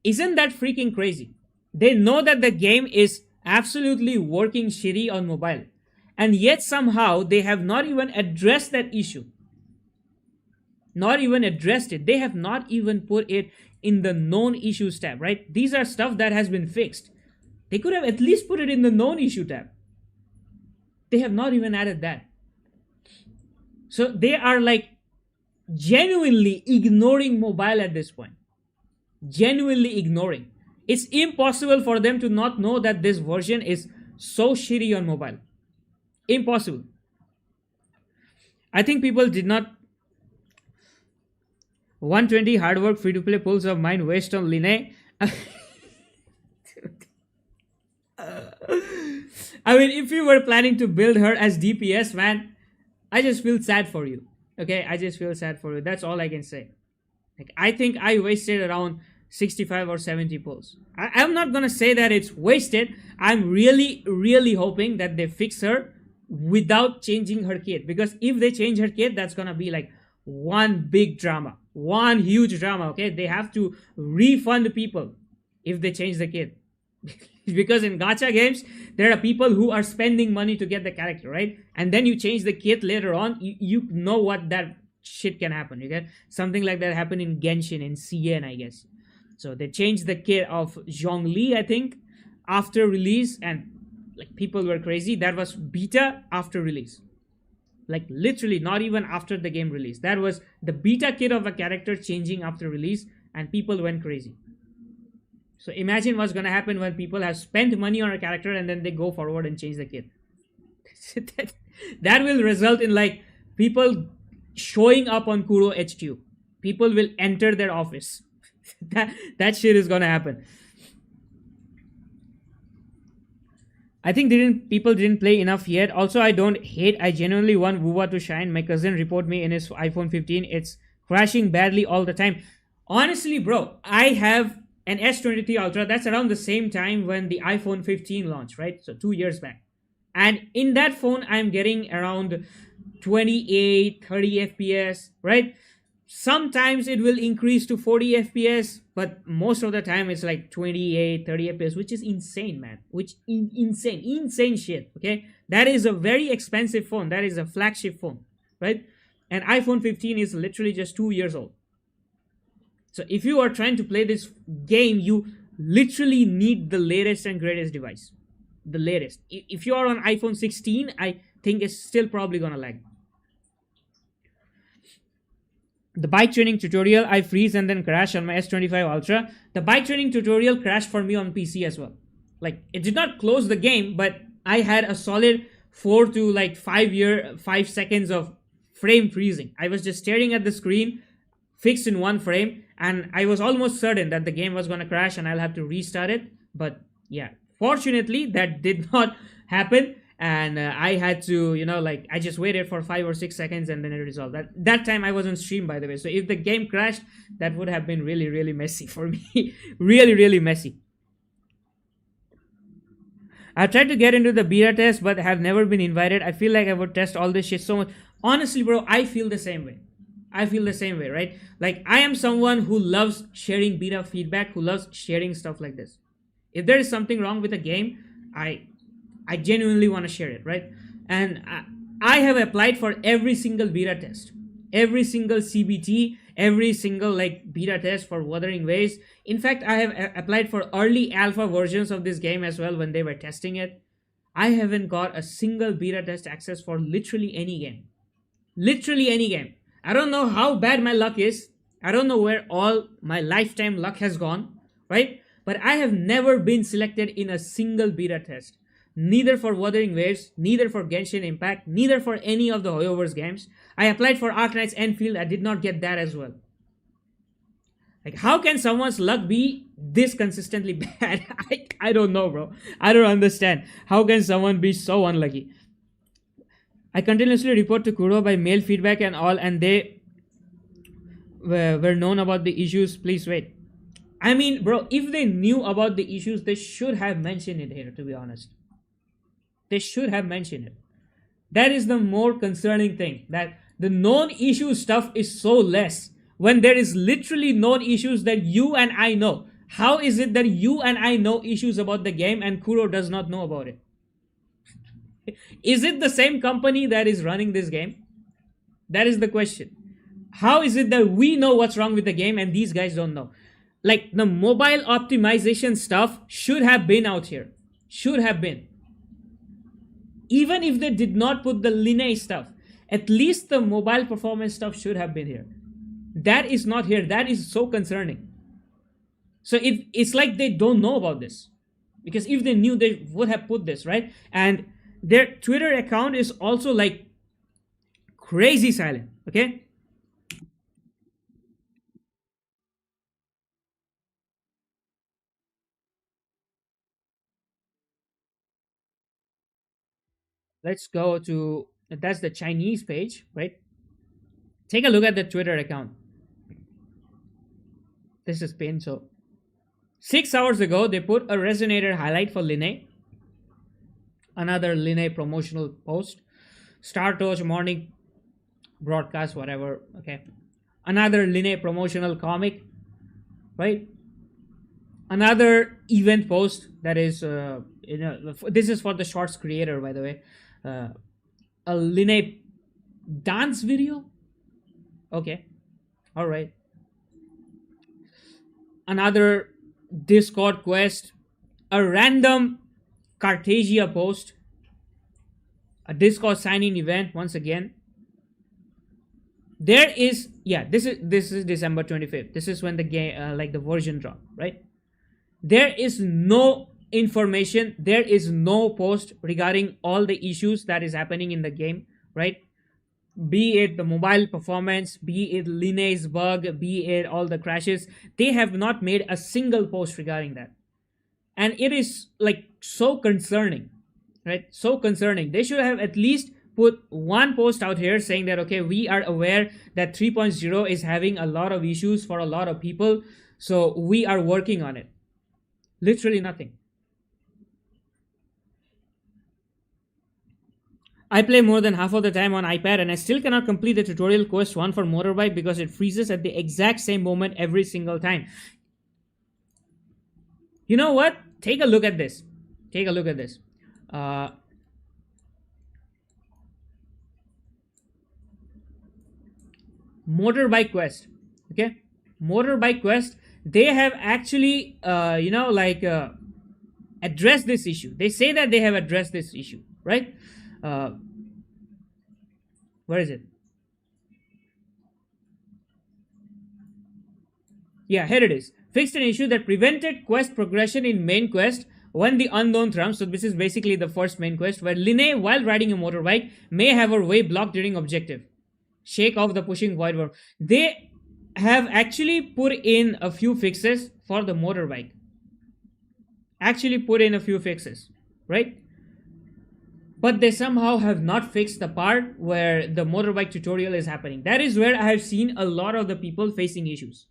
Isn't that freaking crazy? They know that the game is absolutely working shitty on mobile, and yet somehow they have not even addressed that issue. Not even addressed it. They have not even put it in the known issues tab, right? These are stuff that has been fixed. They could have at least put it in the known issue tab. They have not even added that. So they are like genuinely ignoring mobile at this point. Genuinely ignoring. It's impossible for them to not know that this version is so shitty on mobile. Impossible. I think people did not. 120 hard work free to play pulls of mine waste on Linne. I mean, if you were planning to build her as DPS, man, I just feel sad for you. Okay, I just feel sad for you. That's all I can say. Like, I think I wasted around 65 or 70 pulls. I'm not gonna say that it's wasted. I'm really hoping that they fix her without changing her kit. Because if they change her kit, that's gonna be like one big drama. One huge drama, okay? They have to refund people if they change the kit. Because in gacha games, there are people who are spending money to get the character, right? And then you change the kit later on, you know what that shit can happen, you get? Something like that happened in Genshin, in CN, I guess. So they changed the kit of Zhongli, I think, after release, and like people were crazy. That was beta after release. Like literally not even after the game release. That was the beta kit of a character changing after release, and people went crazy. So imagine what's gonna happen when people have spent money on a character and then they go forward and change the kit. that will result in like people showing up on Kuro HQ. People will enter their office. that shit is gonna happen. I think people didn't play enough yet. Also, I don't hate. I genuinely want WuWa to shine. My cousin reported me in his iPhone 15. It's crashing badly all the time. Honestly, bro, I have an S23 Ultra. That's around the same time when the iPhone 15 launched, right? So 2 years back. And in that phone, I'm getting around 28, 30 FPS, right? Sometimes it will increase to 40 FPS, but most of the time it's like 28, 30 FPS, which is insane, man. Insane shit, okay? That is a very expensive phone. That is a flagship phone, right? And iPhone 15 is literally just 2 years old. So if you are trying to play this game, you literally need the latest and greatest device. The latest. If you are on iPhone 16, I think it's still probably gonna lag. The bike training tutorial, I freeze and then crash on my S25 Ultra. The bike training tutorial crashed for me on PC as well. Like, it did not close the game, but I had a solid 4 to like 5 seconds of frame freezing. I was just staring at the screen, fixed in one frame, and I was almost certain that the game was gonna crash and I'll have to restart it. But yeah, fortunately, that did not happen. And I had to, I just waited for 5 or 6 seconds and then it resolved. That time I was on stream, by the way. So if the game crashed, that would have been really messy for me. really messy. I tried to get into the beta test, but have never been invited. I feel like I would test all this shit so much. Honestly, bro, I feel the same way. Right? Like, I am someone who loves sharing beta feedback, who loves sharing stuff like this. If there is something wrong with a game, I I genuinely want to share it, right? And I have applied for every single beta test, every single CBT, every single like beta test for Wuthering Waves. In fact, I have applied for early alpha versions of this game as well when they were testing it. I haven't got a single beta test access for literally any game. Literally any game. I don't know how bad my luck is. I don't know where all my lifetime luck has gone, right? But I have never been selected in a single beta test. Neither for Wuthering Waves, neither for Genshin Impact, neither for any of the Hoyoverse games. I applied for Arknight's Enfield, I did not get that as well. Like, how can someone's luck be this consistently bad? I don't know, bro. I don't understand. How can someone be so unlucky? I continuously report to Kuro by mail feedback and all, and they were known about the issues. Please wait. I mean, bro, if they knew about the issues, they should have mentioned it here, to be honest. They should have mentioned it. That is the more concerning thing, that the known issue stuff is so less when there is literally known issues that you and I know. How is it that you and I know issues about the game and Kuro does not know about it? Is it the same company that is running this game? That is the question. How is it that we know what's wrong with the game and these guys don't know? Like, the mobile optimization stuff should have been out here. Should have been. Even if they did not put the linear stuff, at least the mobile performance stuff should have been here. That is not here. That is so concerning. So it's like they don't know about this. Because if they knew, they would have put this, right? And their Twitter account is also like crazy silent, okay? Let's go to, that's the Chinese page, right? Take a look at the Twitter account. This is painful. 6 hours ago, they put a Resonator highlight for Linne. Another Linne promotional post. Star Torch morning broadcast, whatever. Okay. Another Linne promotional comic, right? Another event post that is, this is for the shorts creator, by the way. A Linne dance video. Okay. All right. Another Discord quest. A random Cartagia post. A Discord sign-in event once again. There is, yeah, this is December 25th. This is when the game, like the version drop, right? There is no information. There is no post regarding all the issues that is happening in the game, right? Be it the mobile performance, be it Linne's bug, be it all the crashes. They have not made a single post regarding that. And it is like so concerning, right? So concerning. They should have at least put one post out here saying that, okay, we are aware that 3.0 is having a lot of issues for a lot of people, so we are working on it. Literally nothing. I play more than half of the time on iPad and I still cannot complete the tutorial quest 1 for motorbike because it freezes at the exact same moment every single time. You know what? Take a look at this. Take a look at this. Motorbike quest. Okay? Motorbike quest. They have actually, addressed this issue. They say that they have addressed this issue, right? Where is it? Yeah, here it is. Fixed an issue that prevented quest progression in main quest when the unknown trumps. So this is basically the first main quest where Linne, while riding a motorbike, may have her way blocked during objective. Shake off the pushing void worm. They have actually put in a few fixes for the motorbike. Actually put in a few fixes, right? But they somehow have not fixed the part where the motorbike tutorial is happening. That is where I have seen a lot of the people facing issues.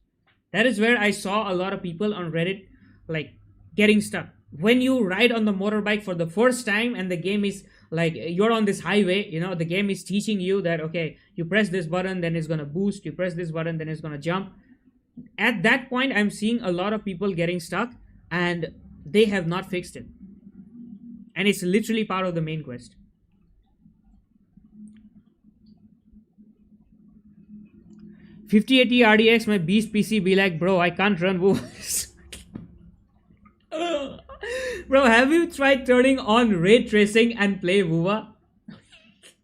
That is where I saw a lot of people on Reddit like getting stuck. When you ride on the motorbike for the first time and the game is like, you're on this highway, the game is teaching you that, okay, you press this button, then it's going to boost. You press this button, then it's going to jump. At that point, I'm seeing a lot of people getting stuck. And They have not fixed it. And it's literally part of the main quest. 5080 RDX, my beast PC be like, bro, I can't run WuWa. Bro, have you tried turning on ray tracing and play WuWa?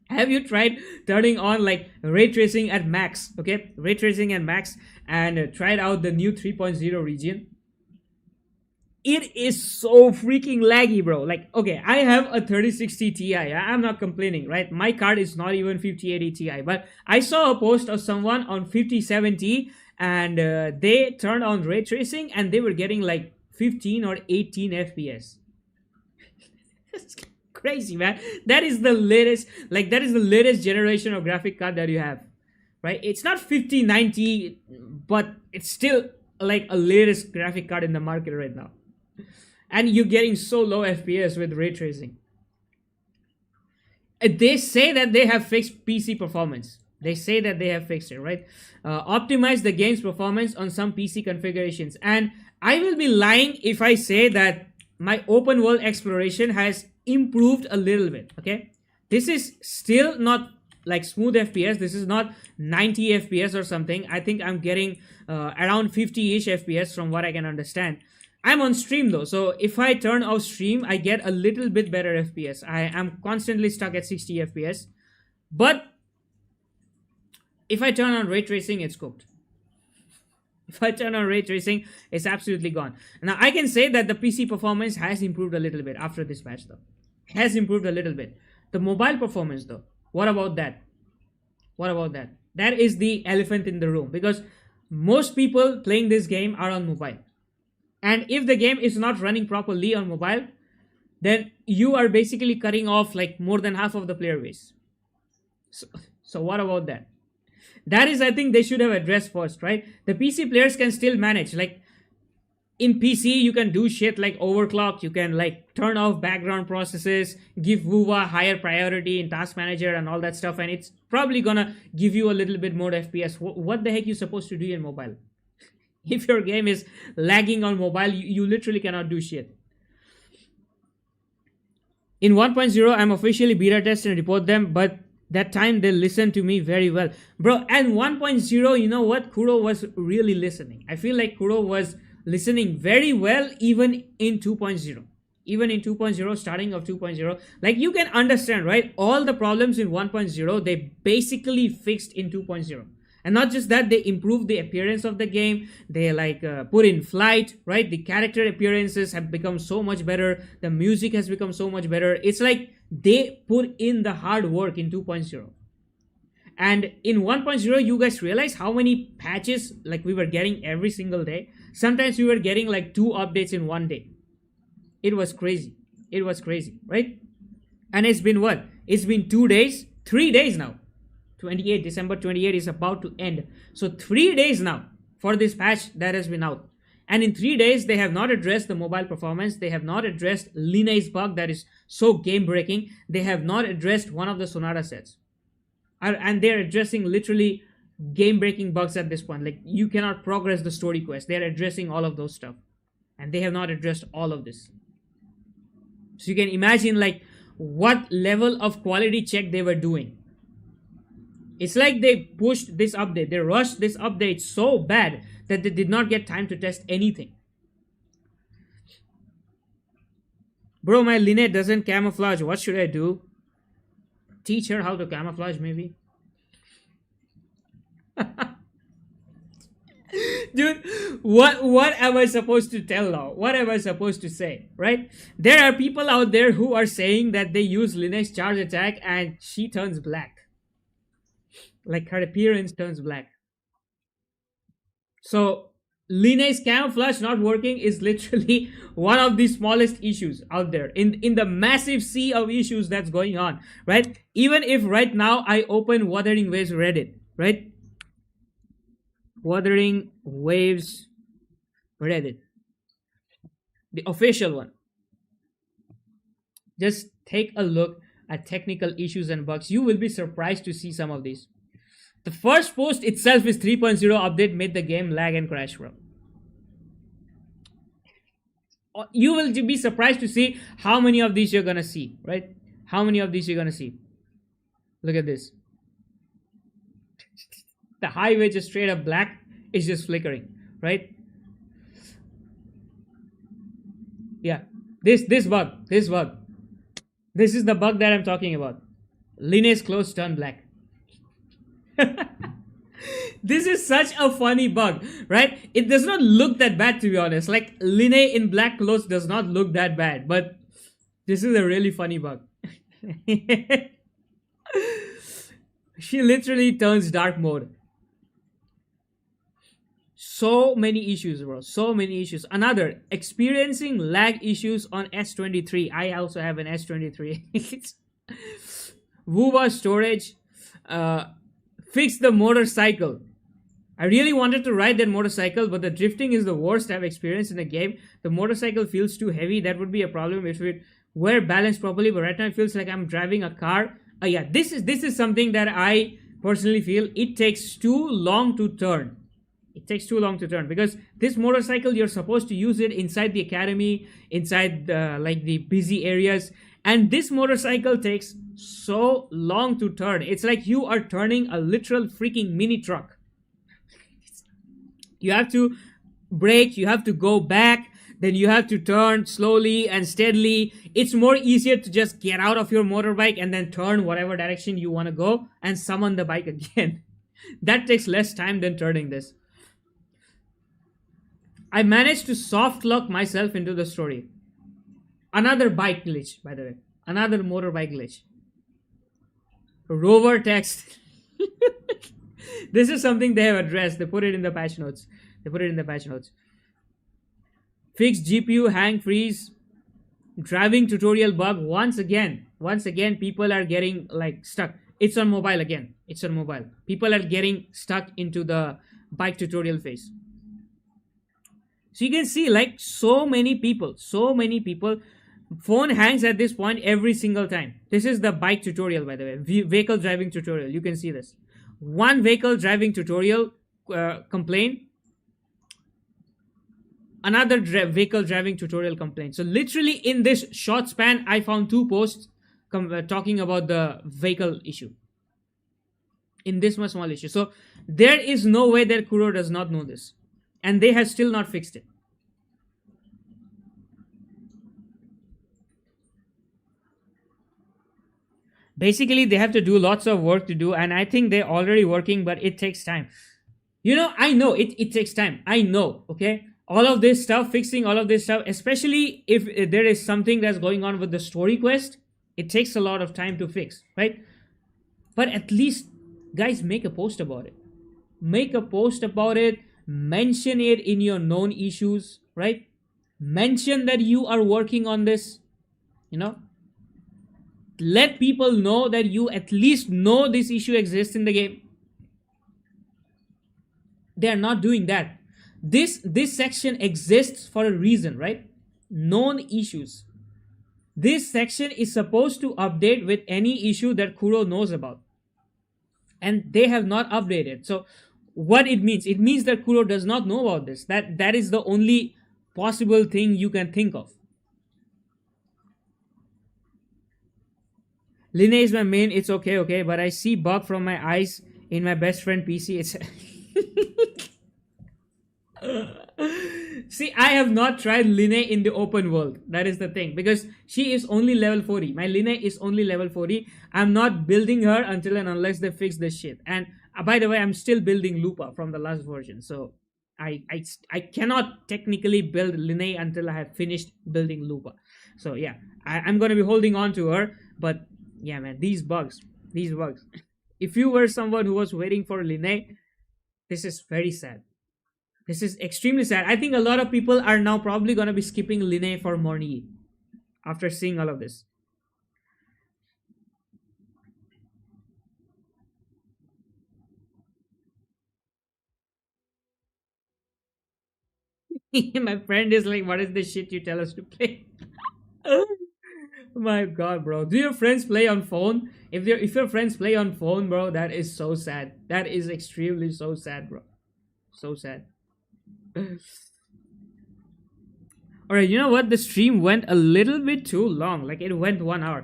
Have you tried turning on like ray tracing at max? Okay, ray tracing at max, and tried out the new 3.0 region. It is so freaking laggy, bro. Like, okay, I have a 3060 Ti. I'm not complaining, right? My card is not even 5080 Ti, but I saw a post of someone on 5070, and they turned on ray tracing and they were getting like 15 or 18 FPS. Crazy, man. That is the latest, like that is the latest generation of graphic card that you have, right? It's not 5090, but it's still like a latest graphic card in the market right now. And you're getting so low FPS with ray tracing. They say that they have fixed PC performance. They say that they have fixed it, right? Optimize the game's performance on some PC configurations. And I will be lying if I say that my open world exploration has improved a little bit, okay? This is still not like smooth FPS. This is not 90 FPS or something. I think I'm getting around 50-ish FPS from what I can understand. I'm on stream though, so if I turn off stream, I get a little bit better FPS. I am constantly stuck at 60 FPS. But if I turn on ray tracing, it's cooked. If I turn on ray tracing, it's absolutely gone. Now, I can say that the PC performance has improved a little bit after this patch though. Has improved a little bit. The mobile performance though, what about that? What about that? That is the elephant in the room, because most people playing this game are on mobile. And if the game is not running properly on mobile, then you are basically cutting off like more than half of the player base. So what about that? That is, I think they should have addressed first, right? The PC players can still manage. Like in PC, you can do shit like overclock. You can like turn off background processes, give WuWa higher priority in task manager and all that stuff. And it's probably gonna give you a little bit more FPS. What the heck you supposed to do in mobile? If your game is lagging on mobile, you literally cannot do shit. In 1.0, I'm officially beta test and report them, but that time they listened to me very well. Bro, and 1.0, you know what? Kuro was really listening. I feel like Kuro was listening very well even in 2.0. Even in 2.0, starting of 2.0. Like you can understand, right? All the problems in 1.0, they basically fixed in 2.0. And not just that, they improved the appearance of the game. They like put in flight, right? The character appearances have become so much better. The music has become so much better. It's like they put in the hard work in 2.0. And in 1.0, you guys realize how many patches like we were getting every single day. Sometimes we were getting like 2 updates in one day. It was crazy. It was crazy, right? And it's been what? It's been 2 days, 3 days now. December 28 is about to end. So 3 days now for this patch that has been out. And in 3 days, they have not addressed the mobile performance. They have not addressed Linnaeus bug that is so game breaking. They have not addressed one of the Sonata sets. And they're addressing literally game breaking bugs at this point. Like you cannot progress the story quest. They're addressing all of those stuff. And they have not addressed all of this. So you can imagine like what level of quality check they were doing. It's like they pushed this update. They rushed this update so bad that they did not get time to test anything. Bro, my Lynette doesn't camouflage. What should I do? Teach her how to camouflage, maybe? Dude, what am I supposed to tell now? What am I supposed to say, right? There are people out there who are saying that they use Linnaeus charge attack and she turns black. Like her appearance turns black. So Linnaeus camouflage not working is literally one of the smallest issues out there in the massive sea of issues that's going on, right? Even if right now I open Wuthering Waves Reddit, right? Wuthering Waves Reddit, the official one. Just take a look at technical issues and bugs. You will be surprised to see some of these. The first post itself is 3.0 update made the game lag and crash, bro. You will be surprised to see how many of these you're gonna see, right? How many of these you're gonna see? Look at this. The highway just straight up black is just flickering, right? Yeah. This bug. This is the bug that I'm talking about. Linnea's clothes turn black. This is such a funny bug, right? It does not look that bad, to be honest. Like, Linnea in black clothes does not look that bad, but this is a really funny bug. She literally turns dark mode. So many issues, bro. So many issues. Another, experiencing lag issues on S23. I also have an S23. WuWa storage. Fix the motorcycle. I really wanted to ride that motorcycle, but the drifting is the worst I've experienced in a game. The motorcycle feels too heavy. That would be a problem if it were balanced properly, but right now it feels like I'm driving a car. Yeah, this is something that I personally feel it takes too long to turn. It takes too long to turn because this motorcycle, you're supposed to use it inside the academy, inside like the busy areas, and this motorcycle takes so long to turn. It's like you are turning a literal freaking mini truck. You have to brake, you have to go back, then you have to turn slowly and steadily. It's more easier to just get out of your motorbike and then turn whatever direction you want to go and summon the bike again. That takes less time than turning this. I managed to soft lock myself into the story. Another bike glitch, by the way. Another motorbike glitch. Rover text. This is something they have addressed. They put it in the patch notes. Fixed GPU hang freeze. Driving tutorial bug once again. People are getting like stuck. It's on mobile again. People are getting stuck into the bike tutorial phase. So you can see like so many people. Phone hangs at this point every single time. This is the bike tutorial, by the way. Vehicle driving tutorial. You can see this. One vehicle driving tutorial complaint. Another vehicle driving tutorial complaint. So literally in this short span, I found 2 posts talking about the vehicle issue. In this much small issue. So there is no way that Kuro does not know this. And they have still not fixed it. Basically, they have to do lots of work to do, and I think they're already working, but it takes time. I know it takes time. I know, okay? All of this stuff, fixing all of this stuff, especially if there is something that's going on with the story quest, it takes a lot of time to fix, right? But at least, guys, make a post about it. Mention it in your known issues, right? Mention that you are working on this, Let people know that you at least know this issue exists in the game. They are not doing that. This section exists for a reason, right? Known issues. This section is supposed to update with any issue that Kuro knows about. And they have not updated. So what it means that Kuro does not know about this. That is the only possible thing you can think of. Linnea is my main, it's okay, but I see bug from my eyes in my best friend PC. It's See, I have not tried Linnea in the open world. That is the thing. Because she is only level 40. My Linnea is only level 40. I'm not building her until and unless they fix this shit. And by the way, I'm still building Lupa from the last version. So I cannot technically build Linnea until I have finished building Lupa. So yeah, I'm going to be holding on to her. But yeah, man, these bugs. If you were someone who was waiting for Linnea, this is very sad. This is extremely sad. I think a lot of people are now probably going to be skipping Linnea for Morny after seeing all of this. My friend is like, what is the shit you tell us to play? My god, bro. Do your friends play on phone? If your friends play on phone, bro, that is so sad. That is extremely so sad, bro. So sad. All right, you know what? The stream went a little bit too long. Like it went 1 hour.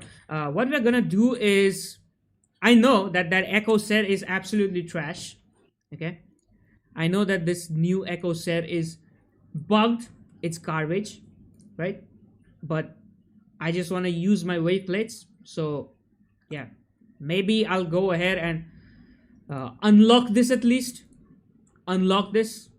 What we're gonna do is, I know that that Echo set is absolutely trash. Okay, I know that this new Echo set is bugged. It's garbage, right? But I just want to use my wave plates. So yeah, maybe I'll go ahead and unlock this at least. Unlock this.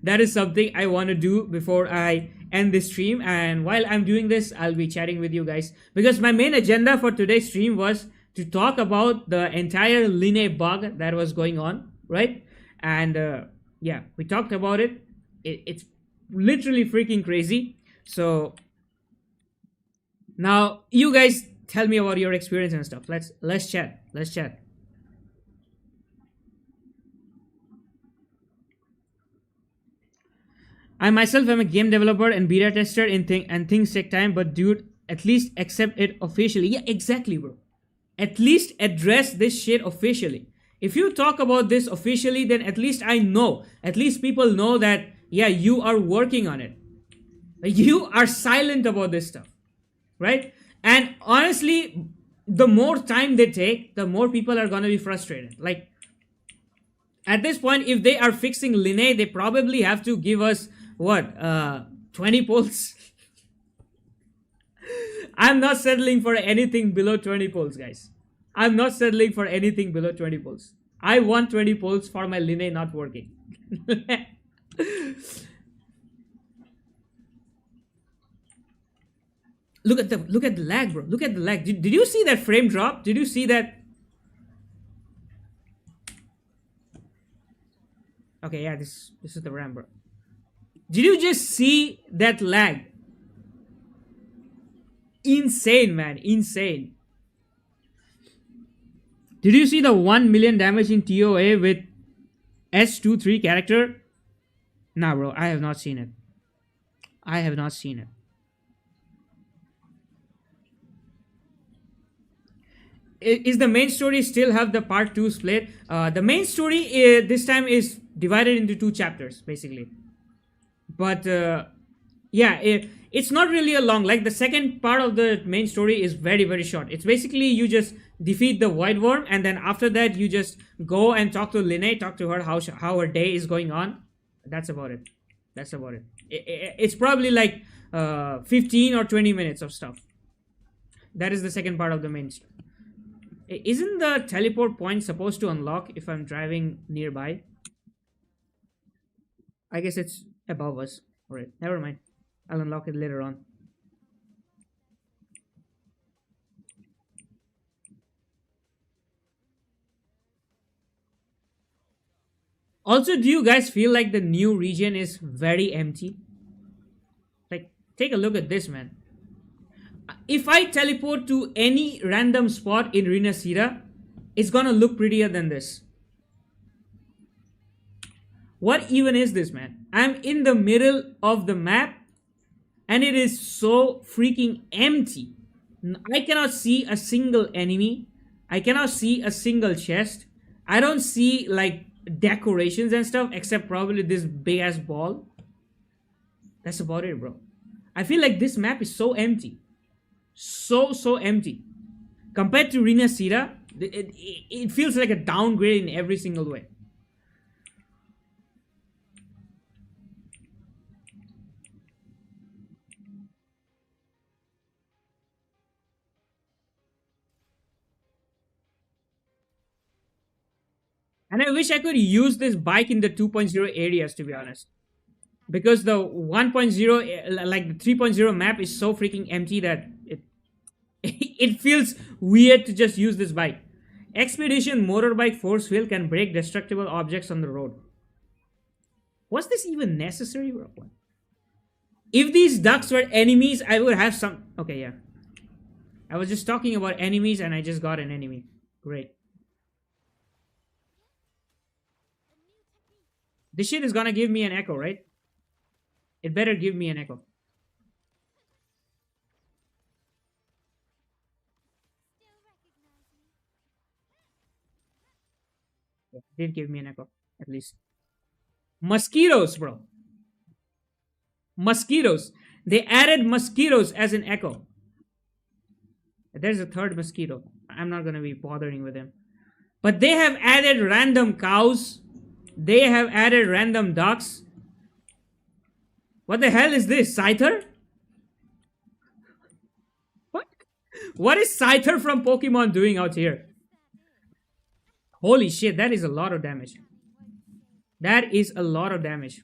That is something I want to do before I end this stream. And while I'm doing this, I'll be chatting with you guys because my main agenda for today's stream was to talk about the entire Linne bug that was going on, right? And yeah, we talked about it. It's literally freaking crazy. So now you guys tell me about your experience and stuff. Let's chat. Let's chat. I myself am a game developer and beta tester and things take time, but dude, at least accept it officially. Yeah, exactly, bro. At least address this shit officially. If you talk about this officially, then at least I know. At least people know that, yeah, you are working on it. You are silent about this stuff, right? And honestly, the more time they take, the more people are gonna be frustrated. Like, at this point, if they are fixing Linne, they probably have to give us what 20 polls. I'm not settling for anything below 20 polls, guys. I'm not settling for anything below 20 polls. I want 20 polls for my Linne not working. Look at the lag, bro. Look at the lag. Did you see that frame drop? Did you see that? Okay, yeah, this is the RAM, bro. Did you just see that lag? Insane, man. Insane. Did you see the 1 million damage in TOA with S23 character? Nah, bro. I have not seen it. I have not seen it. Is the main story still have the part 2 split? The main story this time is divided into 2 chapters, basically. But yeah, it's not really a long. Like the second part of the main story is very very short. It's basically you just defeat the White Worm, and then after that you just go and talk to Linne, talk to her how her day is going on. That's about it. That's about it. It's probably like 15 or 20 minutes of stuff. That is the second part of the main story. Isn't the teleport point supposed to unlock if I'm driving nearby? I guess it's above us. Alright, never mind. I'll unlock it later on. Also, do you guys feel like the new region is very empty? Like, take a look at this, man. If I teleport to any random spot in Rinasira, it's gonna look prettier than this. What even is this, man? I'm in the middle of the map and it is so freaking empty. I cannot see a single enemy. I cannot see a single chest. I don't see like decorations and stuff except probably this big ass ball. That's about it, bro. I feel like this map is so empty. So empty. Compared to Rinasira, it feels like a downgrade in every single way. And I wish I could use this bike in the 2.0 areas, to be honest. Because the 1.0, like the 3.0 map is so freaking empty that it feels weird to just use this bike. Expedition motorbike force field can break destructible objects on the road. Was this even necessary, bro? If these ducks were enemies, I would have some... Okay, yeah. I was just talking about enemies and I just got an enemy. Great. This shit is gonna give me an echo, right? It better give me an echo. Yeah, it did give me an echo, at least. Mosquitoes, bro. Mosquitoes. They added mosquitoes as an echo. There's a third mosquito. I'm not gonna be bothering with him. But they have added random cows. They have added random ducks. What the hell is this? Scyther? What? What is Scyther from Pokemon doing out here? Holy shit, that is a lot of damage. That is a lot of damage.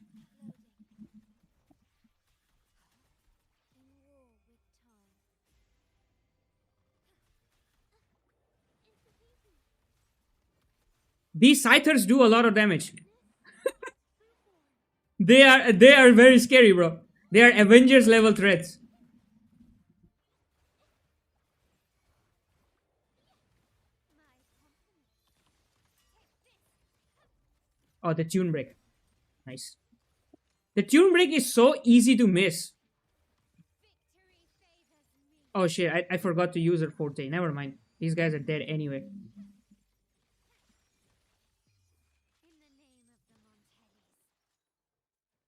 These Scythers do a lot of damage. They are very scary, bro. They are Avengers level threats. Oh, the tune break. Nice. The tune break is so easy to miss. Oh shit, I forgot to use her forte. Never mind. These guys are dead anyway.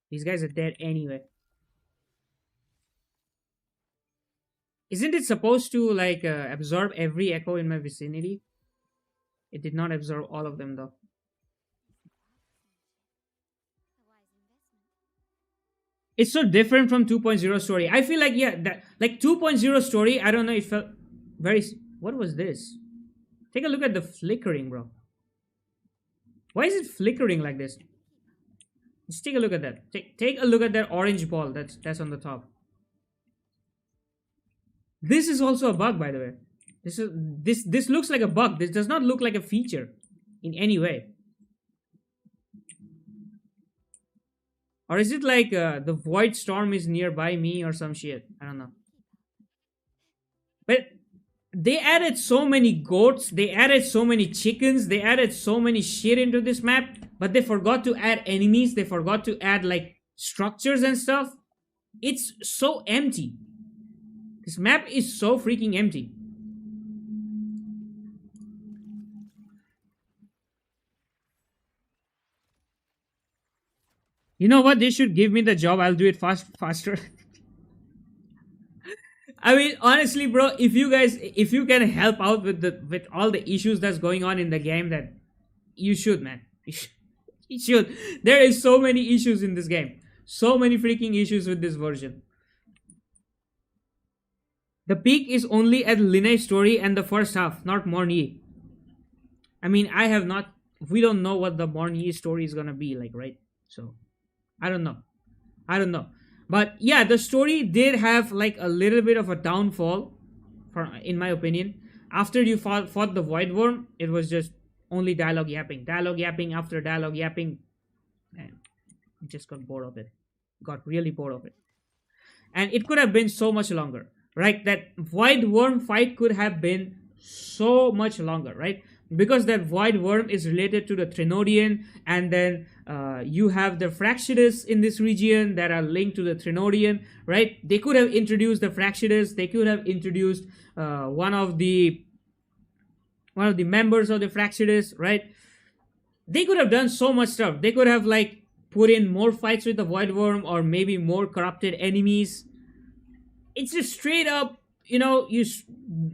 These guys are dead anyway. Isn't it supposed to like absorb every echo in my vicinity? It did not absorb all of them though. It's so different from 2.0 story. I feel like, yeah, that like 2.0 story, I don't know, it felt very... What was this? Take a look at the flickering, bro. Why is it flickering like this? Just take a look at that. Take a look at that orange ball that's on the top. This is also a bug, by the way. This looks like a bug. This does not look like a feature in any way. Or is it like the void storm is nearby me or some shit? I don't know. But they added so many goats, they added so many chickens, they added so many shit into this map, but they forgot to add enemies, they forgot to add like structures and stuff. It's so empty. This map is so freaking empty. You know what? They should give me the job. I'll do it faster. I mean, honestly, bro, if you can help out with all the issues that's going on in the game, that you should, man. You should. There is so many issues in this game. So many freaking issues with this version. The peak is only at Linne's story and the first half, not Morny. I mean, we don't know what the Morny story is gonna be like, right? So I don't know. But yeah, the story did have like a little bit of a downfall, in my opinion. After you fought the Void Worm, it was just only dialogue yapping after dialogue yapping. And I just got bored of it. Got really bored of it. And it could have been so much longer, right? That Void Worm fight could have been so much longer, right? Because that Void Worm is related to the Trinodian, and then you have the Fractious in this region that are linked to the Trinodian, right? They could have introduced the Fractious. They could have introduced one of the members of the Fractious, right? They could have done so much stuff. They could have like put in more fights with the Void Worm, or maybe more corrupted enemies. It's just straight up, you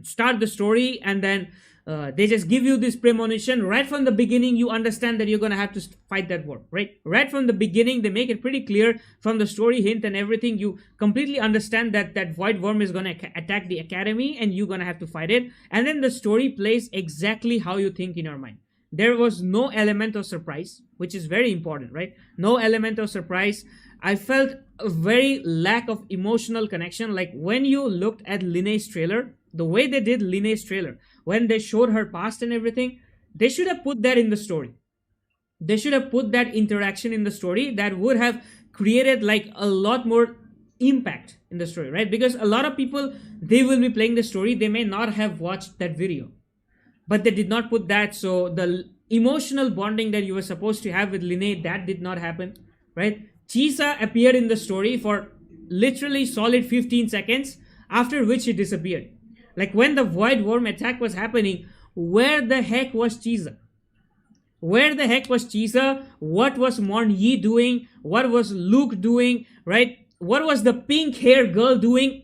start the story and then they just give you this premonition right from the beginning. You understand that you're gonna have to fight that worm, right from the beginning. They make it pretty clear from the story hint and everything. You completely understand that Void Worm is gonna attack the academy and you're gonna have to fight it, and then the story plays exactly how you think in your mind. There was no element of surprise, which is very important, right? No element of surprise. I felt a very lack of emotional connection. Like when you looked at Linne's trailer, the way they did Linne's trailer, when they showed her past and everything, they should have put that in the story. They should have put that interaction in the story. That would have created like a lot more impact in the story, right? Because a lot of people, they will be playing the story, they may not have watched that video, but they did not put that. So the emotional bonding that you were supposed to have with Linne, that did not happen, right? Chisa appeared in the story for literally solid 15 seconds, after which he disappeared. Like when the Void Worm attack was happening, where the heck was Chisa? Where the heck was Chisa? What was Morn Yi doing? What was Luke doing, right? what was the pink hair girl doing?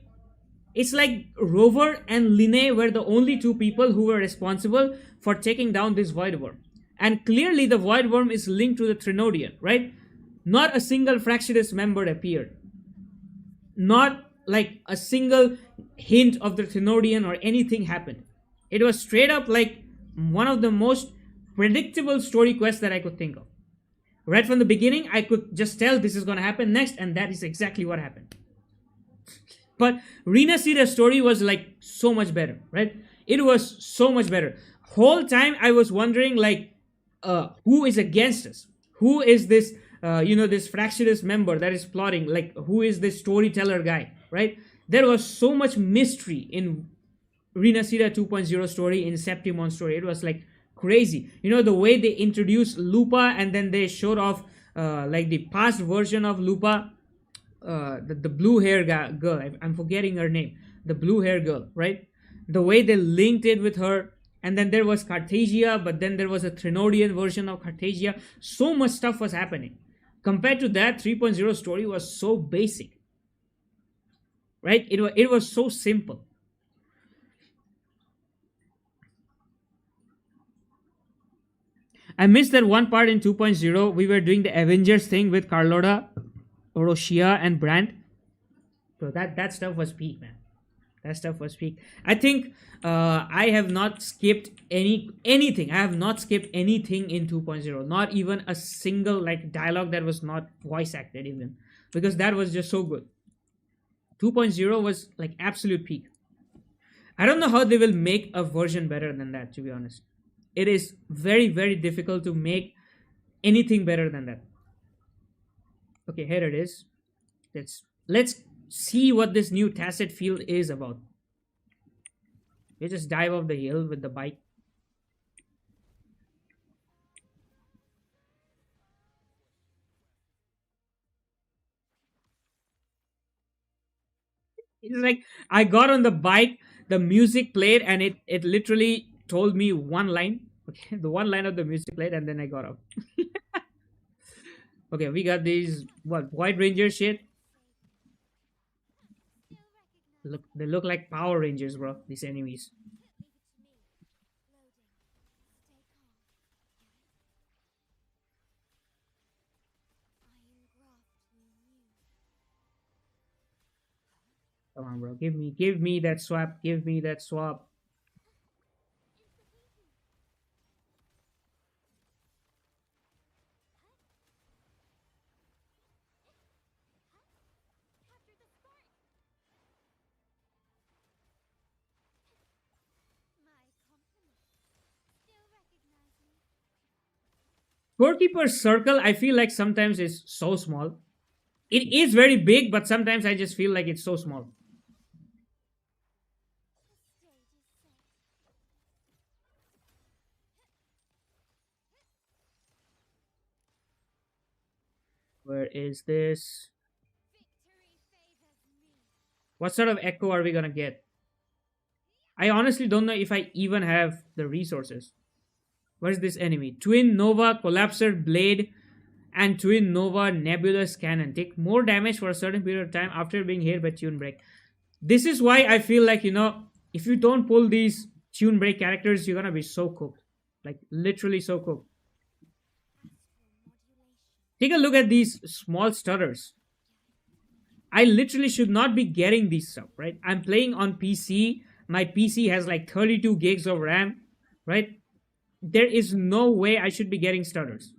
It's like Rover and Linne were the only two people who were responsible for taking down this void worm. And clearly, the void worm is linked to the Trinodian, right? Not a single Fractious member appeared. Not like a single hint of the Trinodian or anything happened. It was straight up like one of the most predictable story quests that I could think of. Right from the beginning, I could just tell this is going to happen next, and that is exactly what happened. But Rina Sita's story was like so much better, right? It was so much better. Whole time I was wondering like, who is against us? Who is this, this Fractious member that is plotting? Like, who is this storyteller guy, right? There was so much mystery in Rina Sita 2.0 story, in Septimon story. It was like crazy. The way they introduced Lupa and then they showed off like the past version of Lupa, the blue hair girl. I'm forgetting her name. The blue hair girl, right? The way they linked it with her. And then there was Cartagia, but then there was a Trinodian version of Cartagia. So much stuff was happening. Compared to that, 3.0 story was so basic, right? It was so simple. I missed that one part in 2.0. We were doing the Avengers thing with Carlotta, Orochia, and Brandt. So that stuff was peak, man. That stuff was peak. I think I have not skipped anything. I have not skipped anything in 2.0. Not even a single like dialogue that was not voice acted even, because that was just so good. 2.0 was like absolute peak. I don't know how they will make a version better than that, to be honest. It is very, very difficult to make anything better than that. Okay, here it is. Let's see what this new tacit field is about. We just dive off the hill with the bike. It's like I got on the bike, the music played, and it literally told me one line. Okay, the one line of the music played, and then I got off. Okay, we got these White Ranger shit. Look, they look like Power Rangers, bro. These enemies. Come on, bro. Give me that swap. Give me that swap. Scorekeeper's circle, I feel like sometimes is so small. It is very big, but sometimes I just feel like it's so small. Where is this? What sort of echo are we gonna get? I honestly don't know if I even have the resources. Where's this enemy? Twin Nova Collapsor Blade and Twin Nova Nebulous Cannon. Take more damage for a certain period of time after being hit by Tune Break. This is why I feel like, if you don't pull these Tune Break characters, you're gonna be so cooked. Like, literally so cooked. Take a look at these small stutters. I literally should not be getting these stuff, right? I'm playing on PC. My PC has like 32 gigs of RAM, right? There is no way I should be getting stutters.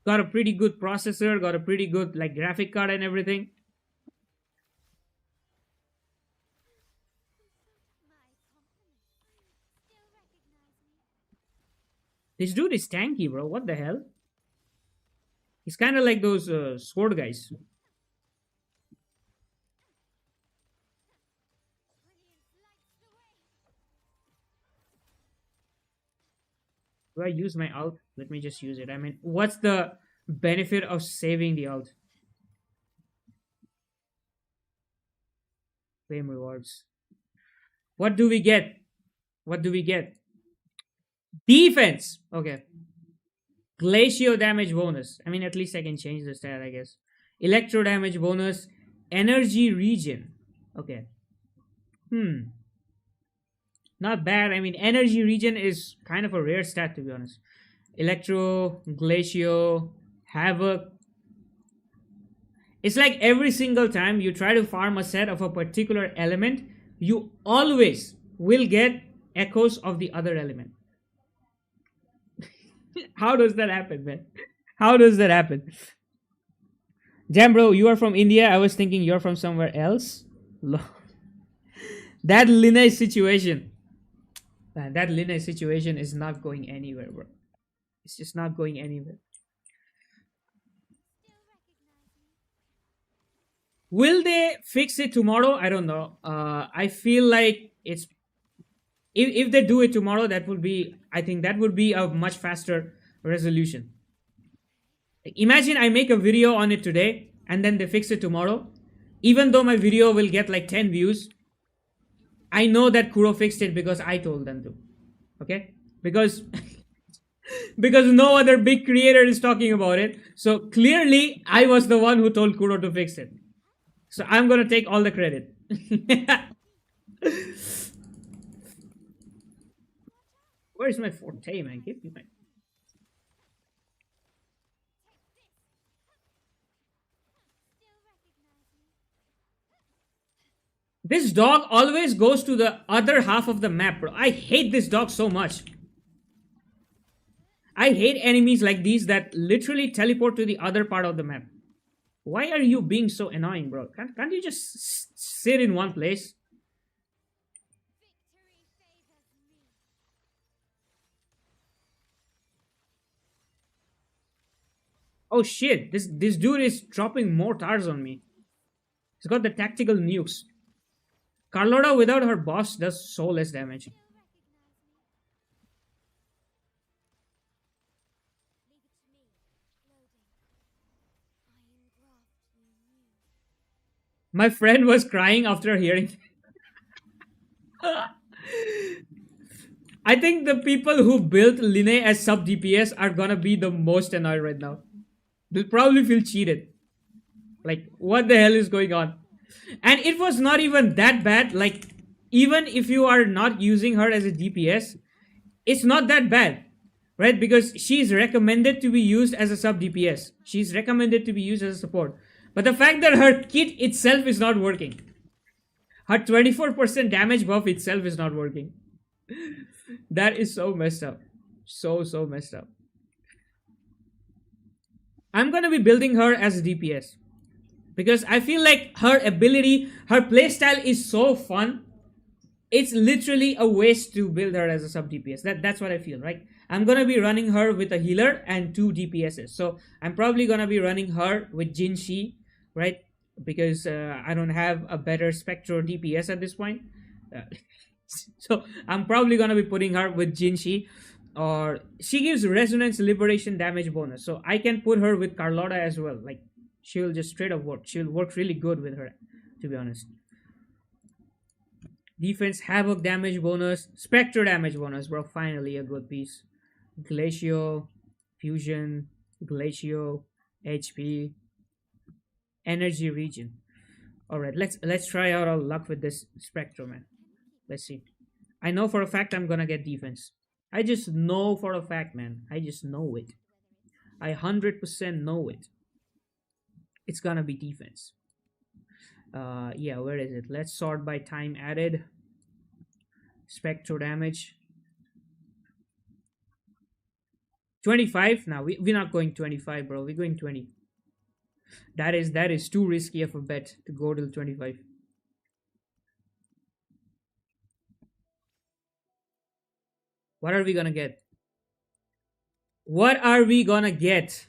Got a pretty good processor, got a pretty good like graphic card and everything. This dude is tanky, bro. What the hell? He's kind of like those sword guys. Do I use my alt? Let me just use it. I mean, what's the benefit of saving the alt? Claim rewards. What do we get? What do we get? Defense. Okay. Glacio damage bonus. I mean, at least I can change the stat, I guess. Electro damage bonus, energy regen. Okay. Not bad. I mean, energy regen is kind of a rare stat, to be honest. Electro, Glacio, Havoc. It's like every single time you try to farm a set of a particular element, you always will get echoes of the other element. How does that happen, man? How does that happen? Jam bro, you are from India. I was thinking you're from somewhere else. That Linay situation. Man, that Linay situation is not going anywhere, bro. It's just not going anywhere. Will they fix it tomorrow? I don't know. I feel like it's if they do it tomorrow, that would be, I think that would be a much faster resolution. Like, imagine I make a video on it today and then they fix it tomorrow. Even though my video will get like 10 views, I know that Kuro fixed it because I told them to. Okay? Because because no other big creator is talking about it. So clearly I was the one who told Kuro to fix it. So I'm gonna take all the credit. Where's my forte, man? Give me my. This dog always goes to the other half of the map, bro. I hate this dog so much. I hate enemies like these that literally teleport to the other part of the map. Why are you being so annoying, bro? Can't you just sit in one place? Oh shit, this dude is dropping more tars on me. He's got the tactical nukes. Carlotta without her boss does so less damage. My friend was crying after hearing. I think the people who built Linne as sub DPS are gonna be the most annoyed right now. They'll probably feel cheated. Like, what the hell is going on? And it was not even that bad. Like, even if you are not using her as a DPS, it's not that bad, right? Because she's recommended to be used as a sub DPS. She's recommended to be used as a support. But the fact that her kit itself is not working, her 24% damage buff itself is not working. That is so messed up. So messed up. I'm gonna be building her as a DPS. Because I feel like her ability, her playstyle is so fun. It's literally a waste to build her as a sub DPS. That's what I feel, right? I'm gonna be running her with a healer and 2 DPSs. So I'm probably gonna be running her with Jinshi, right? Because I don't have a better Spectro DPS at this point. So I'm probably gonna be putting her with Jinshi. Or she gives resonance liberation damage bonus. So I can put her with Carlotta as well. Like, she'll just straight up work. She'll work really good with her, to be honest. Defense, Havoc damage bonus, Spectre damage bonus, bro. Finally a good piece. Glacio, Fusion, Glacio, HP, Energy Regen. Alright, let's try out our luck with this Spectre, man. Let's see. I know for a fact I'm gonna get defense. I just know for a fact, man. I just know it. I 100% know it. It's gonna be defense. Yeah, where is it? Let's sort by time added. Spectro damage. 25. Now we're not going 25, bro. We're going 20. That is too risky of a bet to go till 25. What are we gonna get? What are we gonna get?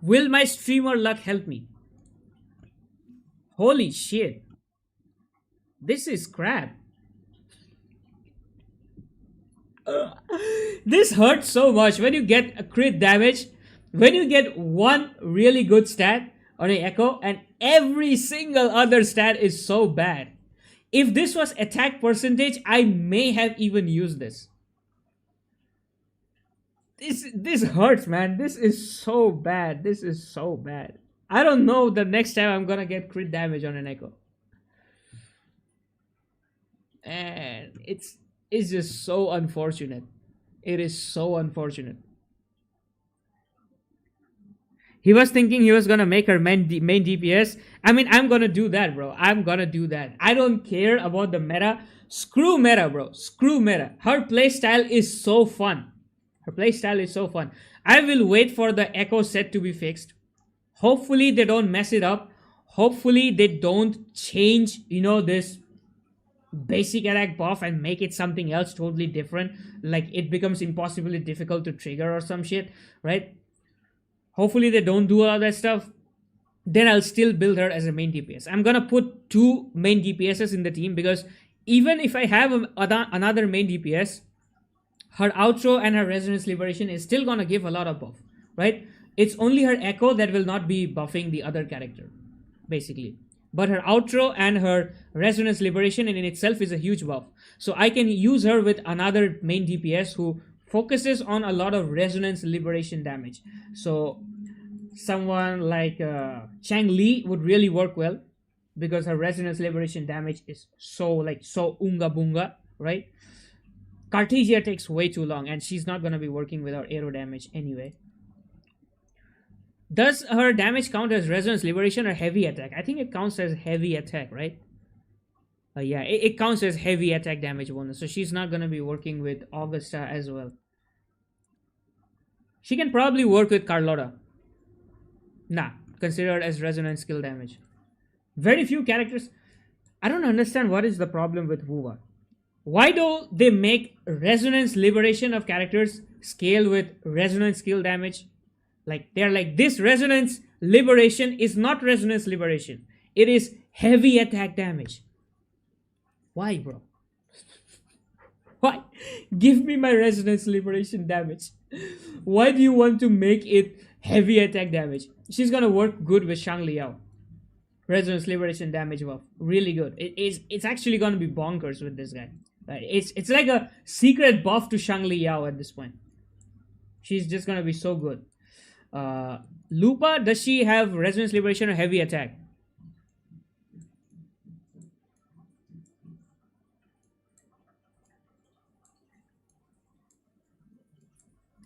Will my streamer luck help me? Holy shit. This is crap. This hurts so much when you get a crit damage. When you get one really good stat on an Echo and every single other stat is so bad. If this was attack percentage, I may have even used this. This hurts, man. This is so bad. This is so bad. I don't know the next time I'm gonna get crit damage on an echo. And it's just so unfortunate. It is so unfortunate. He was thinking he was gonna make her main DPS. I mean, I'm gonna do that, bro. I'm gonna do that. I don't care about the meta. Screw meta, bro. Screw meta. Her playstyle is so fun. Her playstyle is so fun. I will wait for the echo set to be fixed. Hopefully they don't mess it up. Hopefully they don't change, this basic attack buff and make it something else totally different. Like it becomes impossibly difficult to trigger or some shit, right? Hopefully they don't do all that stuff. Then I'll still build her as a main DPS. I'm gonna put two main DPSs in the team because even if I have another main DPS, her outro and her resonance liberation is still gonna give a lot of buff, right? It's only her echo that will not be buffing the other character, basically. But her outro and her resonance liberation in itself is a huge buff. So I can use her with another main DPS who focuses on a lot of resonance liberation damage. So someone like Chang Li would really work well because her resonance liberation damage is so unga bunga, right? Cartesia takes way too long and she's not going to be working with our arrow damage anyway. Does her damage count as resonance liberation or heavy attack? I think it counts as heavy attack, right? Yeah, it counts as heavy attack damage bonus. So she's not going to be working with Augusta as well. She can probably work with Carlotta. Nah, considered as resonance skill damage. Very few characters. I don't understand what is the problem with WuWa. Why do they make resonance liberation of characters scale with resonance skill damage? Like they're like, this resonance liberation is not resonance liberation. It is heavy attack damage. Why, bro? Why? Give me my resonance liberation damage. Why do you want to make it heavy attack damage? She's gonna work good with Shang Liao. Resonance liberation damage buff. Really good. It's actually gonna be bonkers with this guy. It's like a secret buff to Shang Liao at this point. She's just gonna be so good. Lupa, does she have resonance liberation or heavy attack?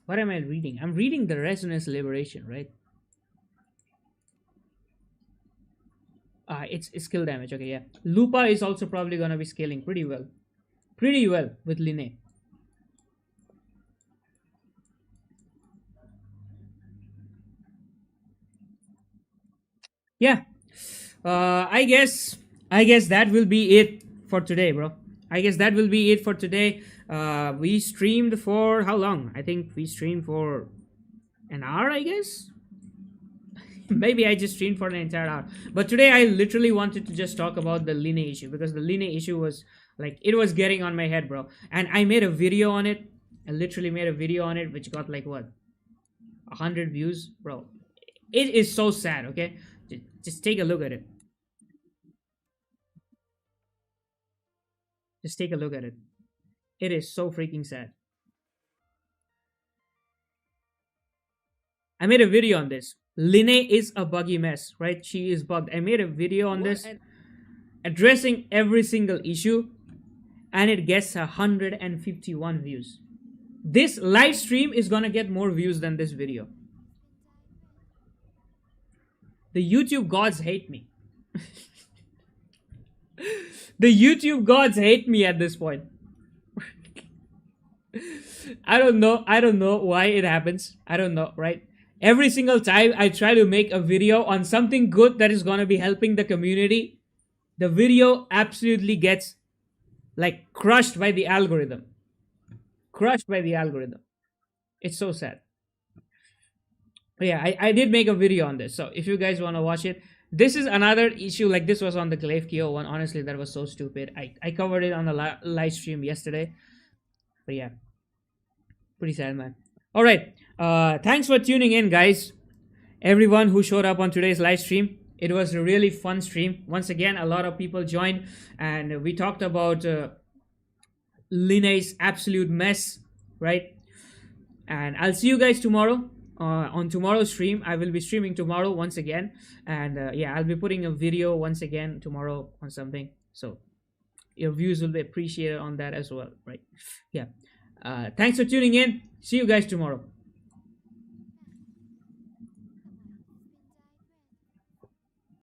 What am I reading? I'm reading the resonance liberation, right? It's skill damage. Okay, yeah. Lupa is also probably gonna be scaling pretty well. Pretty well with Linne. Yeah. I guess that will be it for today, bro. I guess that will be it for today. We streamed for how long? I think we streamed for an hour, I guess. Maybe I just streamed for an entire hour. But today I literally wanted to just talk about the Linne issue because the Linne issue was like, it was getting on my head, bro. And I made a video on it. I literally made a video on it which got like what? 100 views, bro. It is so sad, okay? Just take a look at it. Just take a look at it. It is so freaking sad. I made a video on this. Linne is a buggy mess, right? She is bugged. I made a video on this addressing every single issue and it gets 151 views. This live stream is gonna get more views than this video. The YouTube gods hate me. The YouTube gods hate me at this point. I don't know why it happens. I don't know, right? Every single time I try to make a video on something good that is going to be helping the community, the video absolutely gets like crushed by the algorithm. Crushed by the algorithm. It's so sad. But yeah, I did make a video on this. So if you guys want to watch it, this is another issue. Like this was on the Glaive Kyo one. Honestly, that was so stupid. I covered it on the live stream yesterday. But yeah, pretty sad, man. All right. Thanks for tuning in, guys. Everyone who showed up on today's live stream. It was a really fun stream. Once again, a lot of people joined and we talked about Linne's absolute mess, right? And I'll see you guys tomorrow. On tomorrow's stream, I will be streaming tomorrow once again, and yeah, I'll be putting a video once again tomorrow on something. So your views will be appreciated on that as well, right? Yeah. Thanks for tuning in. See you guys tomorrow.